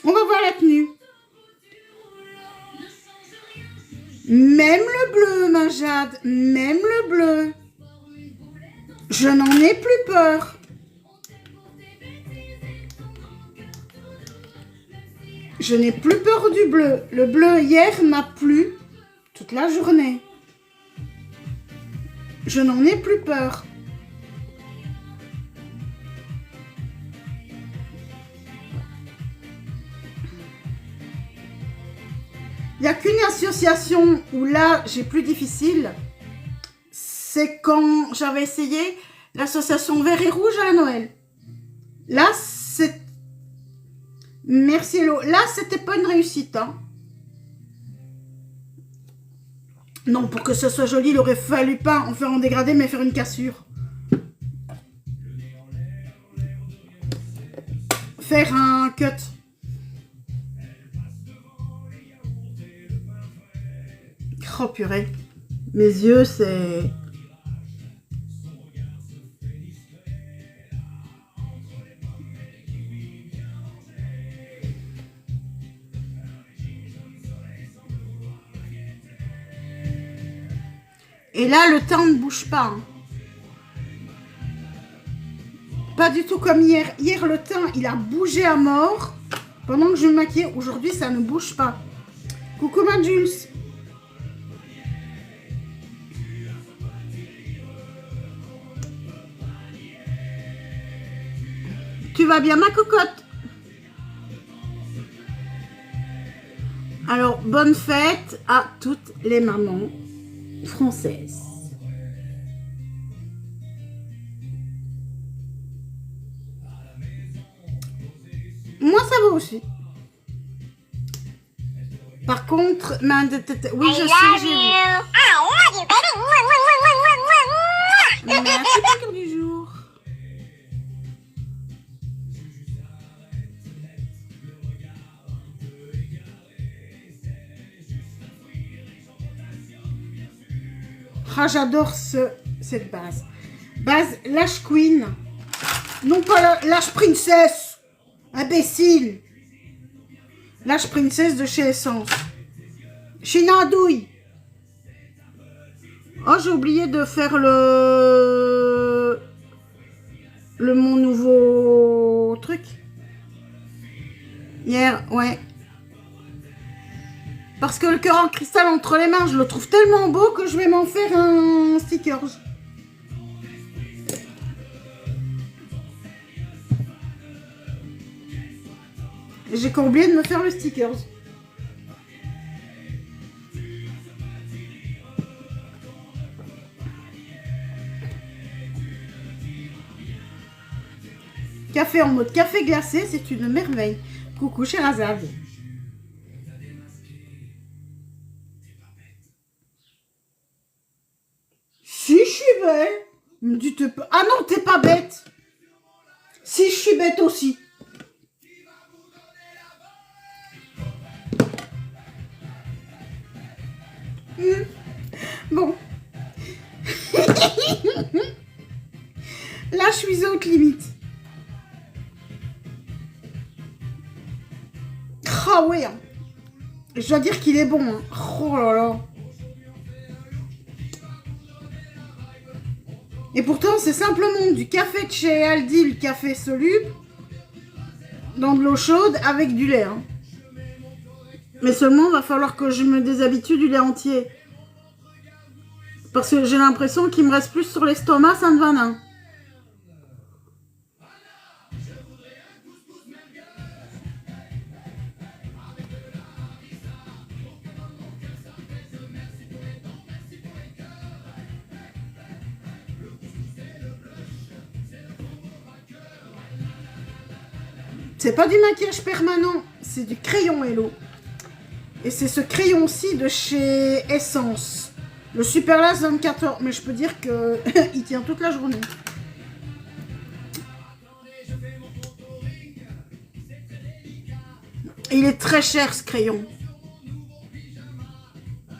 On va voir la tenue. Même le bleu, ma Jade. Même le bleu. Je n'en ai plus peur. Je n'ai plus peur du bleu. Le bleu hier m'a plu toute la journée. Je n'en ai plus peur. Il n'y a qu'une association où là, j'ai plus difficile. C'est quand j'avais essayé l'association vert et rouge à la Noël. Là, c'est... Merci Hello. Là, c'était pas une réussite. Hein. Non, pour que ce soit joli, il aurait fallu pas en faire en dégradé, mais faire une cassure. Faire un cut. Oh purée. Mes yeux, c'est... Et là, le teint ne bouge pas. Hein. Pas du tout comme hier. Hier, le teint, il a bougé à mort. Pendant que je me maquillais, aujourd'hui, ça ne bouge pas. Coucou, ma Jules. Tu vas bien, ma cocotte? Alors, bonne fête à toutes les mamans françaises. Moi, ça va aussi. Par contre, oui, je sais, j'ai vu. I love you, baby. Merci, mon cœur du jour. Ah, j'adore cette base. Base Lash Queen. Non pas la Lash Princess. Imbécile. Lash Princess de chez Essence. Chez Nandouille. Oh, j'ai oublié de faire mon nouveau truc. Hier, ouais. Parce que le cœur en cristal entre les mains, je le trouve tellement beau que je vais m'en faire un sticker. J'ai encore oublié de me faire le sticker. Café en mode café glacé, c'est une merveille. Coucou Sherazade. Si je suis belle. Me dites pas. Ah non, t'es pas bête. Si je suis bête aussi. Bon. Là, je suis haute limite. Ah ouais. Hein. Je dois dire qu'il est bon. Hein. Oh là là. Et pourtant, c'est simplement du café de chez Aldi, le café soluble, dans de l'eau chaude avec du lait. Hein. Mais seulement, il va falloir que je me déshabitue du lait entier. Parce que j'ai l'impression qu'il me reste plus sur l'estomac, Sainte-Vanin. C'est pas du maquillage permanent, c'est du crayon Hello. Et c'est ce crayon-ci de chez Essence. Le Super Lash 24 heures. Mais je peux dire que il tient toute la journée. Et il est très cher ce crayon.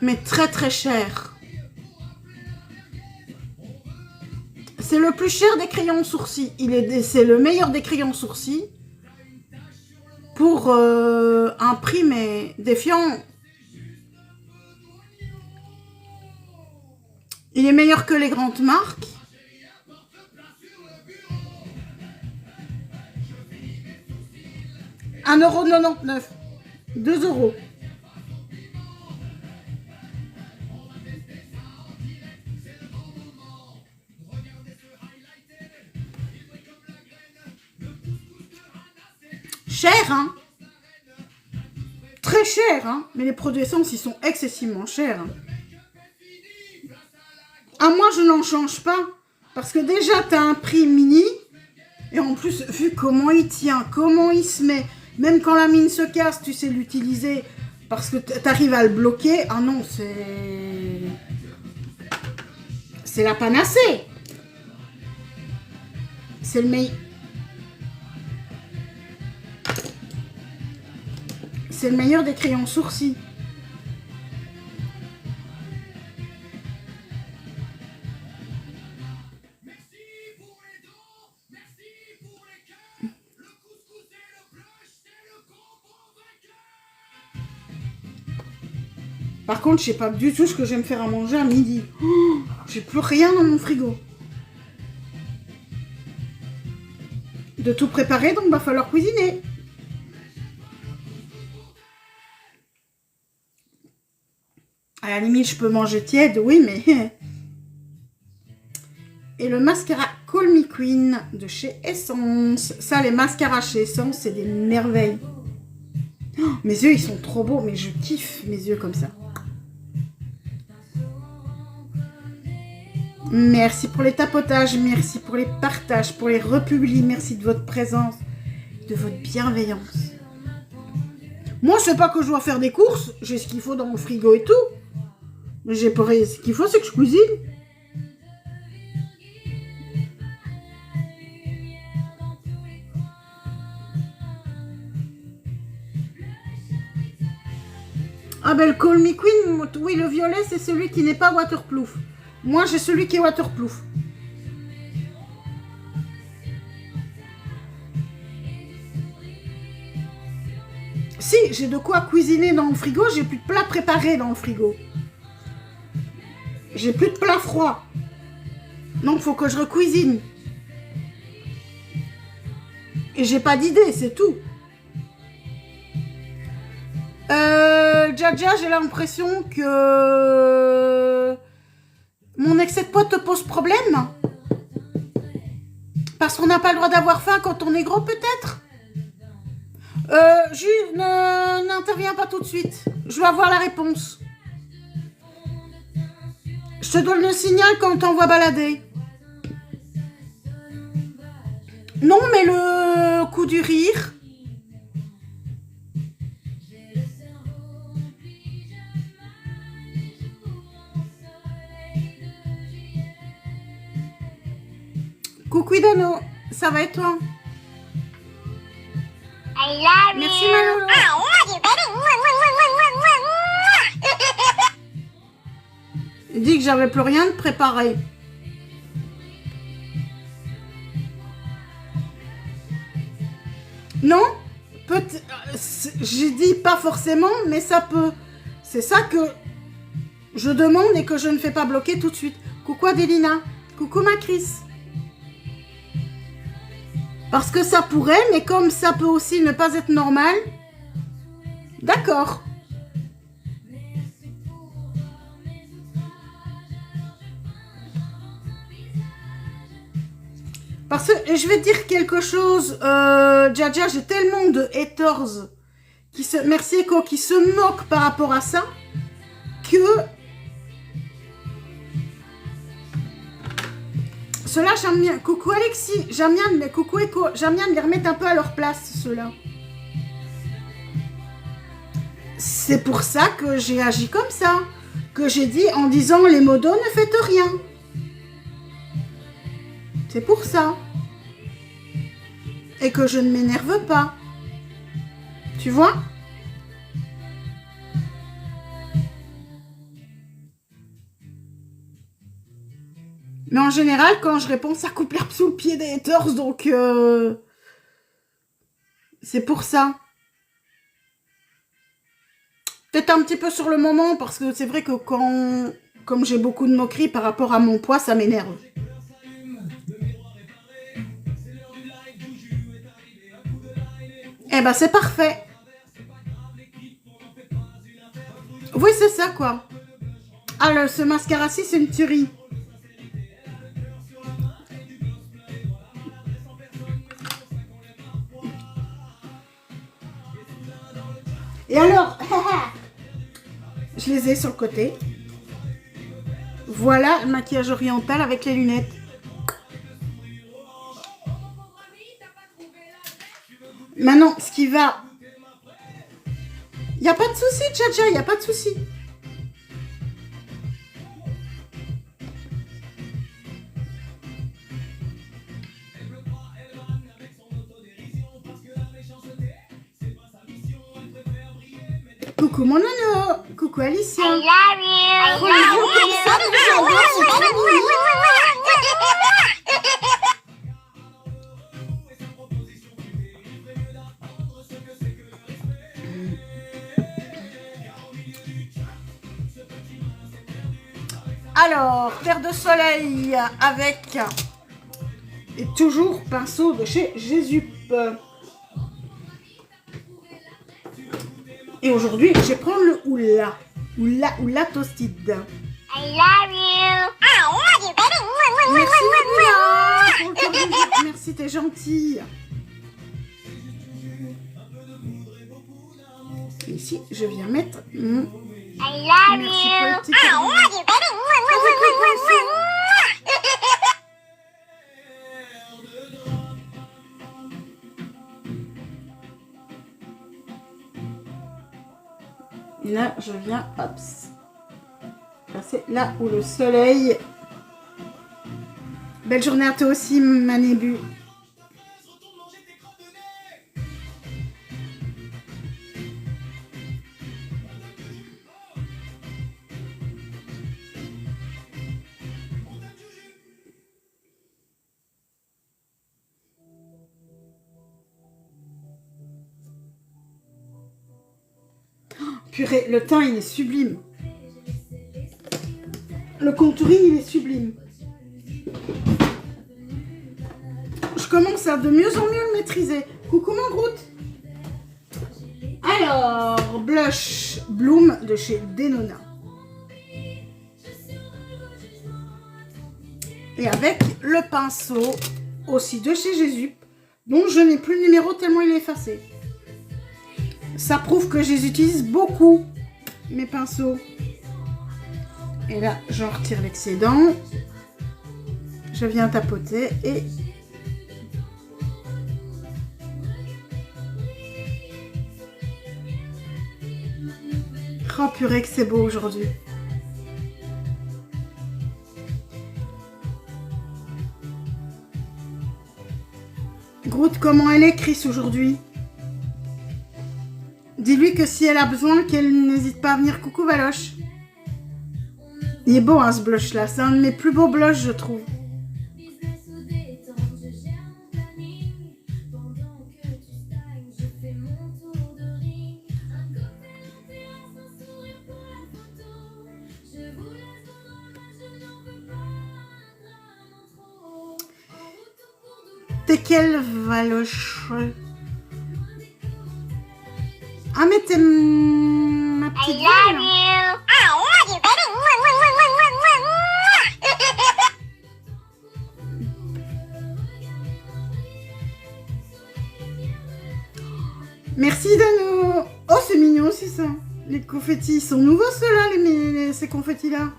Mais très très cher. C'est le plus cher des crayons sourcils. C'est le meilleur des crayons sourcils. Pour un prix mais défiant. Il est meilleur que les grandes marques. €1,99. 2 €. Cher, hein? Très cher, hein? Mais les produits essence, ils sont excessivement chers. Hein. Ah, moi, je n'en change pas. Parce que déjà, tu as un prix mini. Et en plus, vu comment il tient, comment il se met, même quand la mine se casse, tu sais l'utiliser parce que tu arrives à le bloquer. Ah non, c'est la panacée. C'est le meilleur. C'est le meilleur des crayons sourcils. Par contre, je sais pas du tout ce que je vais me faire à manger à midi. Oh, j'ai plus rien dans mon frigo. De tout préparer, donc va falloir cuisiner. À la limite, je peux manger tiède, oui, mais... Et le mascara Call Me Queen de chez Essence. Ça, les mascaras chez Essence, c'est des merveilles. Oh, mes yeux, ils sont trop beaux, mais je kiffe mes yeux comme ça. Merci pour les tapotages, merci pour les partages, pour les republis, merci de votre présence, de votre bienveillance. Moi, je sais pas que je dois faire des courses, j'ai ce qu'il faut dans mon frigo et tout. Mais j'ai pas ce qu'il faut, c'est que je cuisine. Ah ben le Call Me Queen, oui, le violet, c'est celui qui n'est pas waterproof. Moi, j'ai celui qui est waterproof. Si, j'ai de quoi cuisiner dans le frigo, j'ai plus de plats préparés dans le frigo. J'ai plus de plats froids. Donc, il faut que je recuisine. Et j'ai pas d'idée, c'est tout. Jaja, j'ai l'impression que mon excès de poids te pose problème. Parce qu'on n'a pas le droit d'avoir faim quand on est gros, peut-être. N'interviens pas tout de suite. Je veux avoir la réponse. Je te donne le signal quand on t'envoie balader. Non, mais le coup du rire. Coucou Dano, ça va et toi? I love Merci you. Malolo. I love you, baby. Il dit que j'avais plus rien de préparé. Non, j'ai dit pas forcément, mais ça peut. C'est ça que je demande et que je ne fais pas bloquer tout de suite. Coucou Adélina. Coucou Macris. Parce que ça pourrait, mais comme ça peut aussi ne pas être normal. D'accord. Parce que je vais te dire quelque chose, Jaja, j'ai tellement de haters merci Echo, qui se moquent par rapport à ça, que ceux-là, j'aime bien. Coucou Alexis, j'aime bien, coucou Echo, j'aime bien de les remettre un peu à leur place, ceux-là. C'est pour ça que j'ai agi comme ça, que j'ai dit en disant les modos ne faites rien. C'est pour ça. Et que je ne m'énerve pas. Tu vois? Mais en général, quand je réponds, ça coupe l'herbe sous le pied des haters, donc c'est pour ça. Peut-être un petit peu sur le moment, parce que c'est vrai que comme j'ai beaucoup de moqueries par rapport à mon poids, ça m'énerve. Eh ben, c'est parfait. ça, quoi. Ah, ce mascara-ci, c'est une tuerie. Et alors, je les ai sur le côté. Voilà le maquillage oriental avec les lunettes. Maintenant, ce qui va... Il n'y a pas de souci, Tcha-Tcha, il n'y a pas de souci. Coucou mon nono, coucou Alicia. I love you. Relevons comme ça, mais j'adore, c'est trop mignon. Alors, terre de soleil avec, et toujours pinceau de chez Jésup. Et aujourd'hui, je vais prendre le Oula. Oula Toasted. I love you. I love you, baby. Merci Oula pour le cœur de Jésus. Merci, t'es gentille. Et ici, je viens mettre mon... I love Merci you. pour le petit I cadeau. love you, baby. Avec le pinceau. Et là, je viens, hop, passer là où le soleil. Belle journée à toi aussi, Manébu. Purée, le teint, il est sublime. Le contouring, il est sublime. Je commence à de mieux en mieux le maîtriser. Coucou mon Groot. Alors, blush Bloom de chez Denona. Et avec le pinceau aussi de chez Jésup, dont je n'ai plus le numéro tellement il est effacé. Ça prouve que je les utilise beaucoup, mes pinceaux. Et là, j'en retire l'excédent. Je viens tapoter et... Oh purée que c'est beau aujourd'hui. Groot, comment elle est, Chris, aujourd'hui? Dis-lui que si elle a besoin, qu'elle n'hésite pas à venir. Coucou Valoche. Il est beau hein, ce blush là. C'est un de mes plus beaux blushs, je trouve. T'es quelle Valoche? Ah mais t'es ma I petite love Val. you. I love you, baby. Merci Dano. Oh c'est mignon aussi ça. Les confettis, ils sont nouveaux ceux-là, ces confettis-là.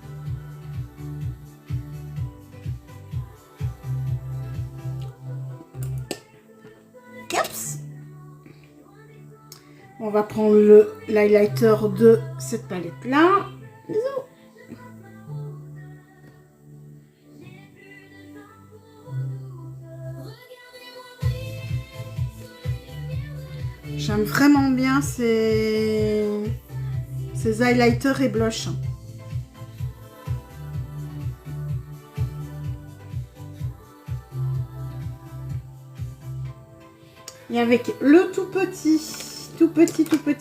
Caps. On va prendre l'highlighter de cette palette-là. Bisous. J'aime vraiment bien ces highlighters et blush. Et avec le tout petit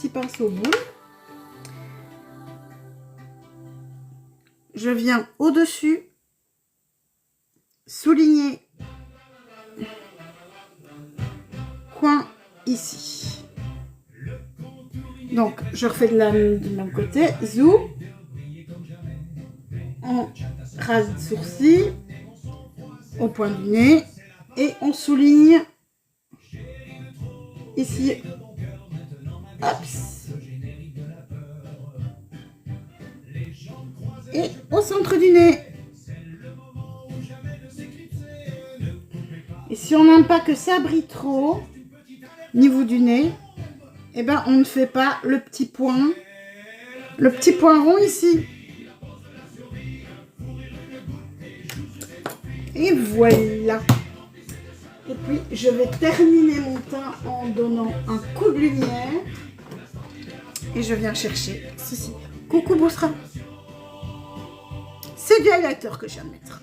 pinceau boule, je viens au-dessus souligner coin ici. Donc, je refais du même côté. Zou. On rase de sourcils au point du nez et on souligne ici. Hop. Et au centre du nez. Et si on n'aime pas que ça brille trop, au niveau du nez, eh ben on ne fait pas le petit point rond ici. Et voilà. Et puis je vais terminer mon teint en donnant un coup de lumière. Et je viens chercher ceci. Coucou Boussra. C'est du highlighter que je viens de mettre.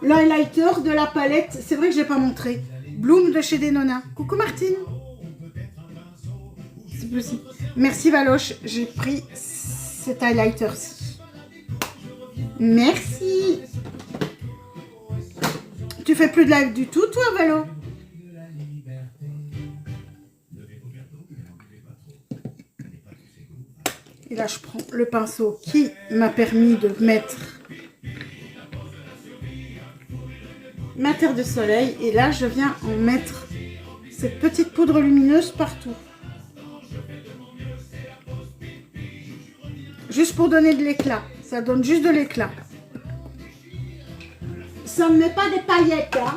Le highlighter de la palette, c'est vrai que je n'ai pas montré. Bloom de chez Denona. Coucou Martine. C'est possible. Merci Valoche, j'ai pris cet highlighter-ci. Merci. Tu fais plus de live du tout, toi, Valo? Et là, je prends le pinceau qui m'a permis de mettre ma terre de soleil. Et là, je viens en mettre cette petite poudre lumineuse partout. Juste pour donner de l'éclat. Ça donne juste de l'éclat. Ça ne met pas des paillettes, hein.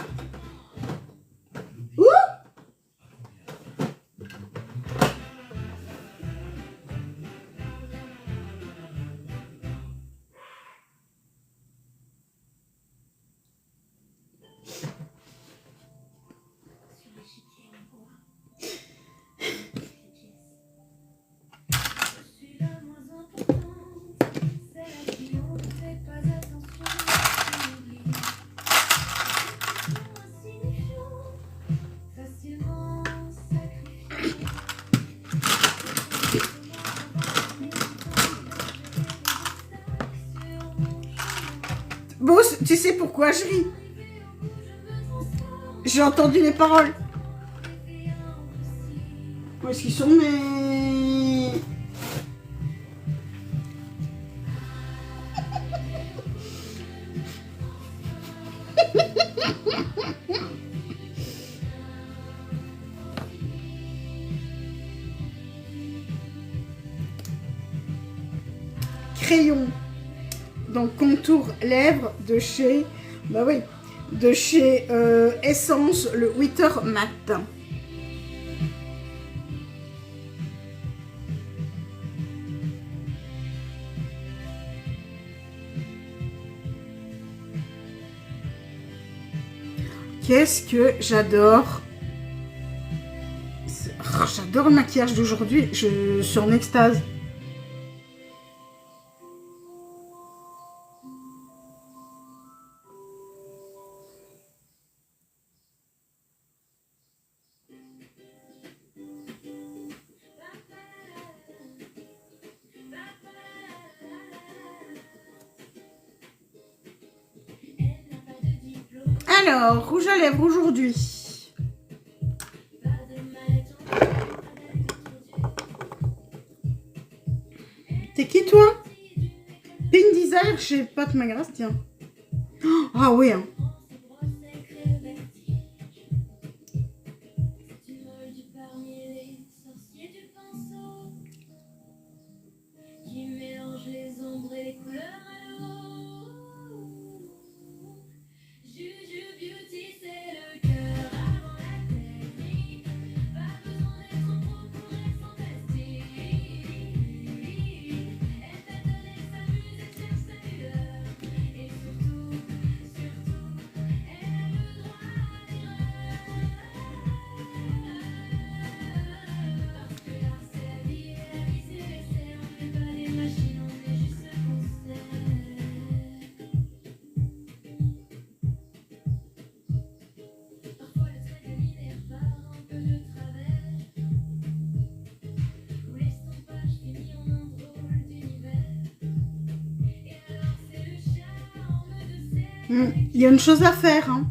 Ouh! Boss, tu sais pourquoi je ris? J'ai entendu les paroles. Où est-ce qu'ils sont mes... Crayon. Donc contour lèvres de chez, bah oui, de chez Essence, le Witter Matte. Qu'est-ce que j'adore. J'adore le maquillage d'aujourd'hui, je suis en extase. Alors, rouge à lèvres aujourd'hui. T'es qui toi? Pink Desire chez Pat McGrath, tiens. Ah oui, hein. Il y a une chose à faire. Hein.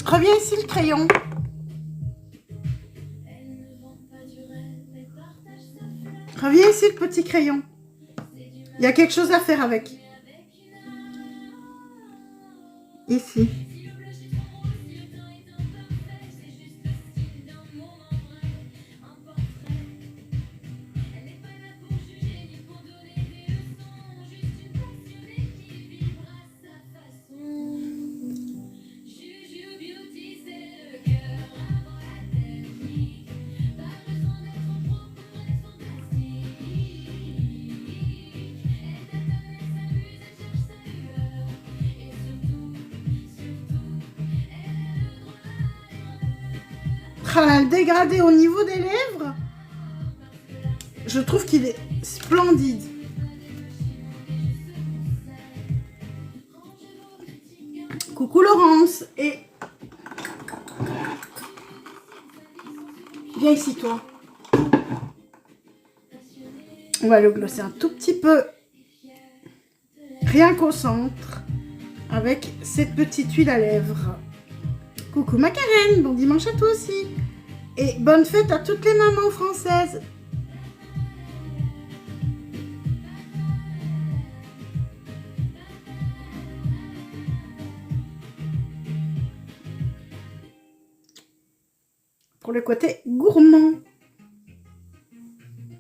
Reviens ici le crayon. Reviens ici le petit crayon. Il y a quelque chose à faire avec. Ici. Ah, le dégradé au niveau des lèvres, je trouve qu'il est splendide. Coucou Laurence. Et viens ici toi. On va le glosser un tout petit peu, rien qu'au centre, avec cette petite huile à lèvres. Coucou ma Karen, bon dimanche à toi aussi. Et bonne fête à toutes les mamans françaises. Pour le côté gourmand.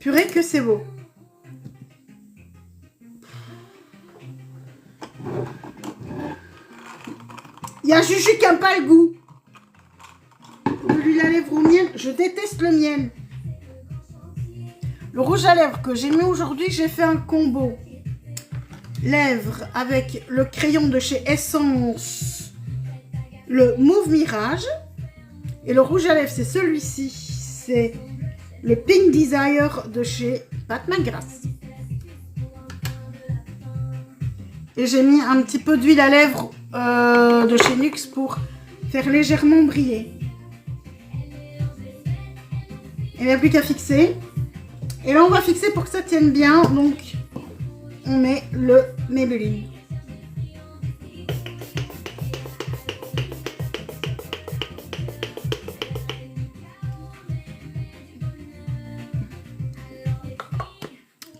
Purée que c'est beau. Il y a Juju qui n'aime pas le goût. De l'huile à lèvres au miel, je déteste le miel. Le rouge à lèvres que j'ai mis aujourd'hui, j'ai fait un combo. Lèvres avec le crayon de chez Essence, le Mauve Mirage. Et le rouge à lèvres, c'est celui-ci. C'est le Pink Desire de chez Pat McGrath. Et j'ai mis un petit peu d'huile à lèvres de chez Nuxe pour faire légèrement briller. Il n'y a plus qu'à fixer. Et là, on va fixer pour que ça tienne bien. Donc, on met le Maybelline.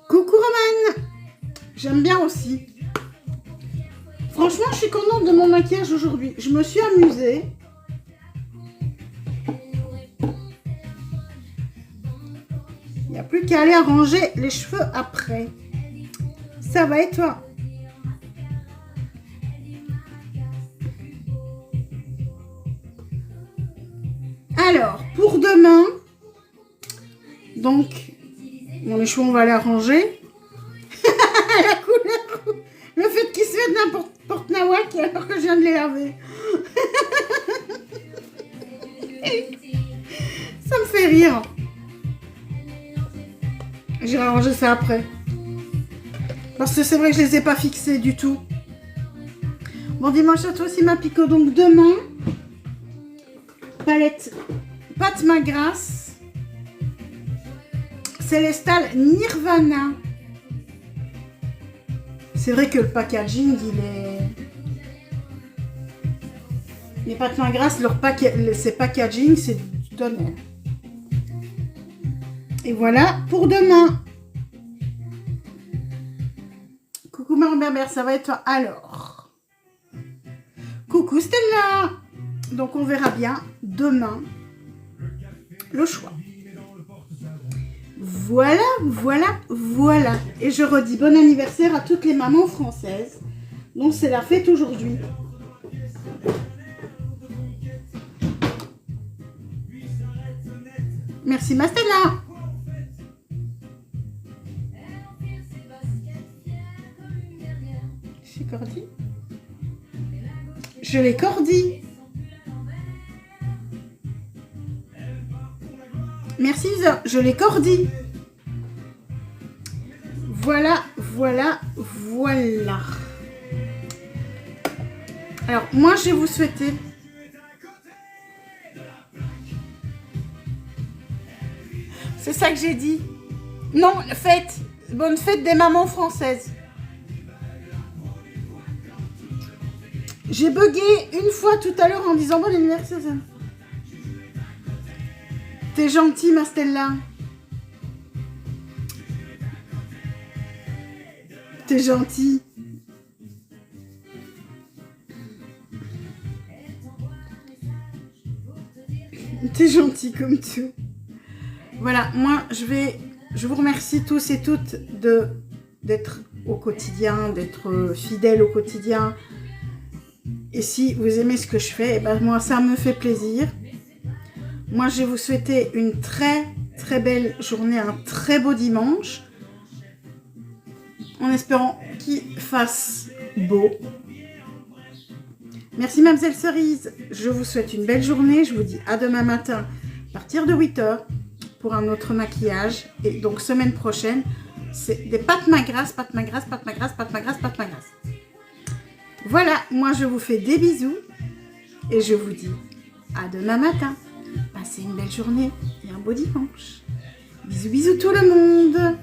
Coucou Romane. J'aime bien aussi. Franchement, je suis contente de mon maquillage aujourd'hui. Je me suis amusée. Il n'y a plus qu'à aller arranger les cheveux après. Ça va et toi? Alors, pour demain, donc, bon, les cheveux, on va les arranger. La couleur, le fait qu'ils se mettent n'importe nawak alors que je viens de les laver. Ça me fait rire. J'irai arranger ça après. Parce que c'est vrai que je les ai pas fixés du tout. Bon dimanche à toi aussi ma pico. Donc demain, palette Pat McGrath, Célestal Nirvana. C'est vrai que le packaging, il est... Les Pat McGrath, ces packaging, c'est du tonnerre. Et voilà pour demain. Coucou Marie Berbère, ça va et toi? Alors, coucou Stella. Donc on verra bien demain le choix. Voilà, voilà, voilà. Et je redis bon anniversaire à toutes les mamans françaises. Donc c'est la fête aujourd'hui. Merci ma Stella. Chez Cordy. Je l'ai Cordy. Merci Isa, je l'ai Cordy. Voilà, voilà, voilà. Alors, moi, je vais vous souhaiter... C'est ça que j'ai dit. Non, fête. Bonne fête des mamans françaises. J'ai bugué une fois tout à l'heure en disant bon anniversaire. T'es gentille, ma Stella. t'es gentil. T'es gentil comme tout. Voilà, moi je vous remercie tous et toutes d'être au quotidien, d'être fidèles au quotidien. Et si vous aimez ce que je fais, eh ben moi ça me fait plaisir. Moi je vais vous souhaiter une très très belle journée, un très beau dimanche. En espérant qu'il fasse beau. Merci Mademoiselle Cerise. Je vous souhaite une belle journée. Je vous dis à demain matin à partir de 8 h pour un autre maquillage. Et donc semaine prochaine, c'est des pâtes Magras, pâtes Magras, pâtes Magras, pâtes Magras, pâtes Magras. Voilà, moi je vous fais des bisous. Et je vous dis à demain matin. Passez une belle journée et un beau dimanche. Bisous bisous tout le monde.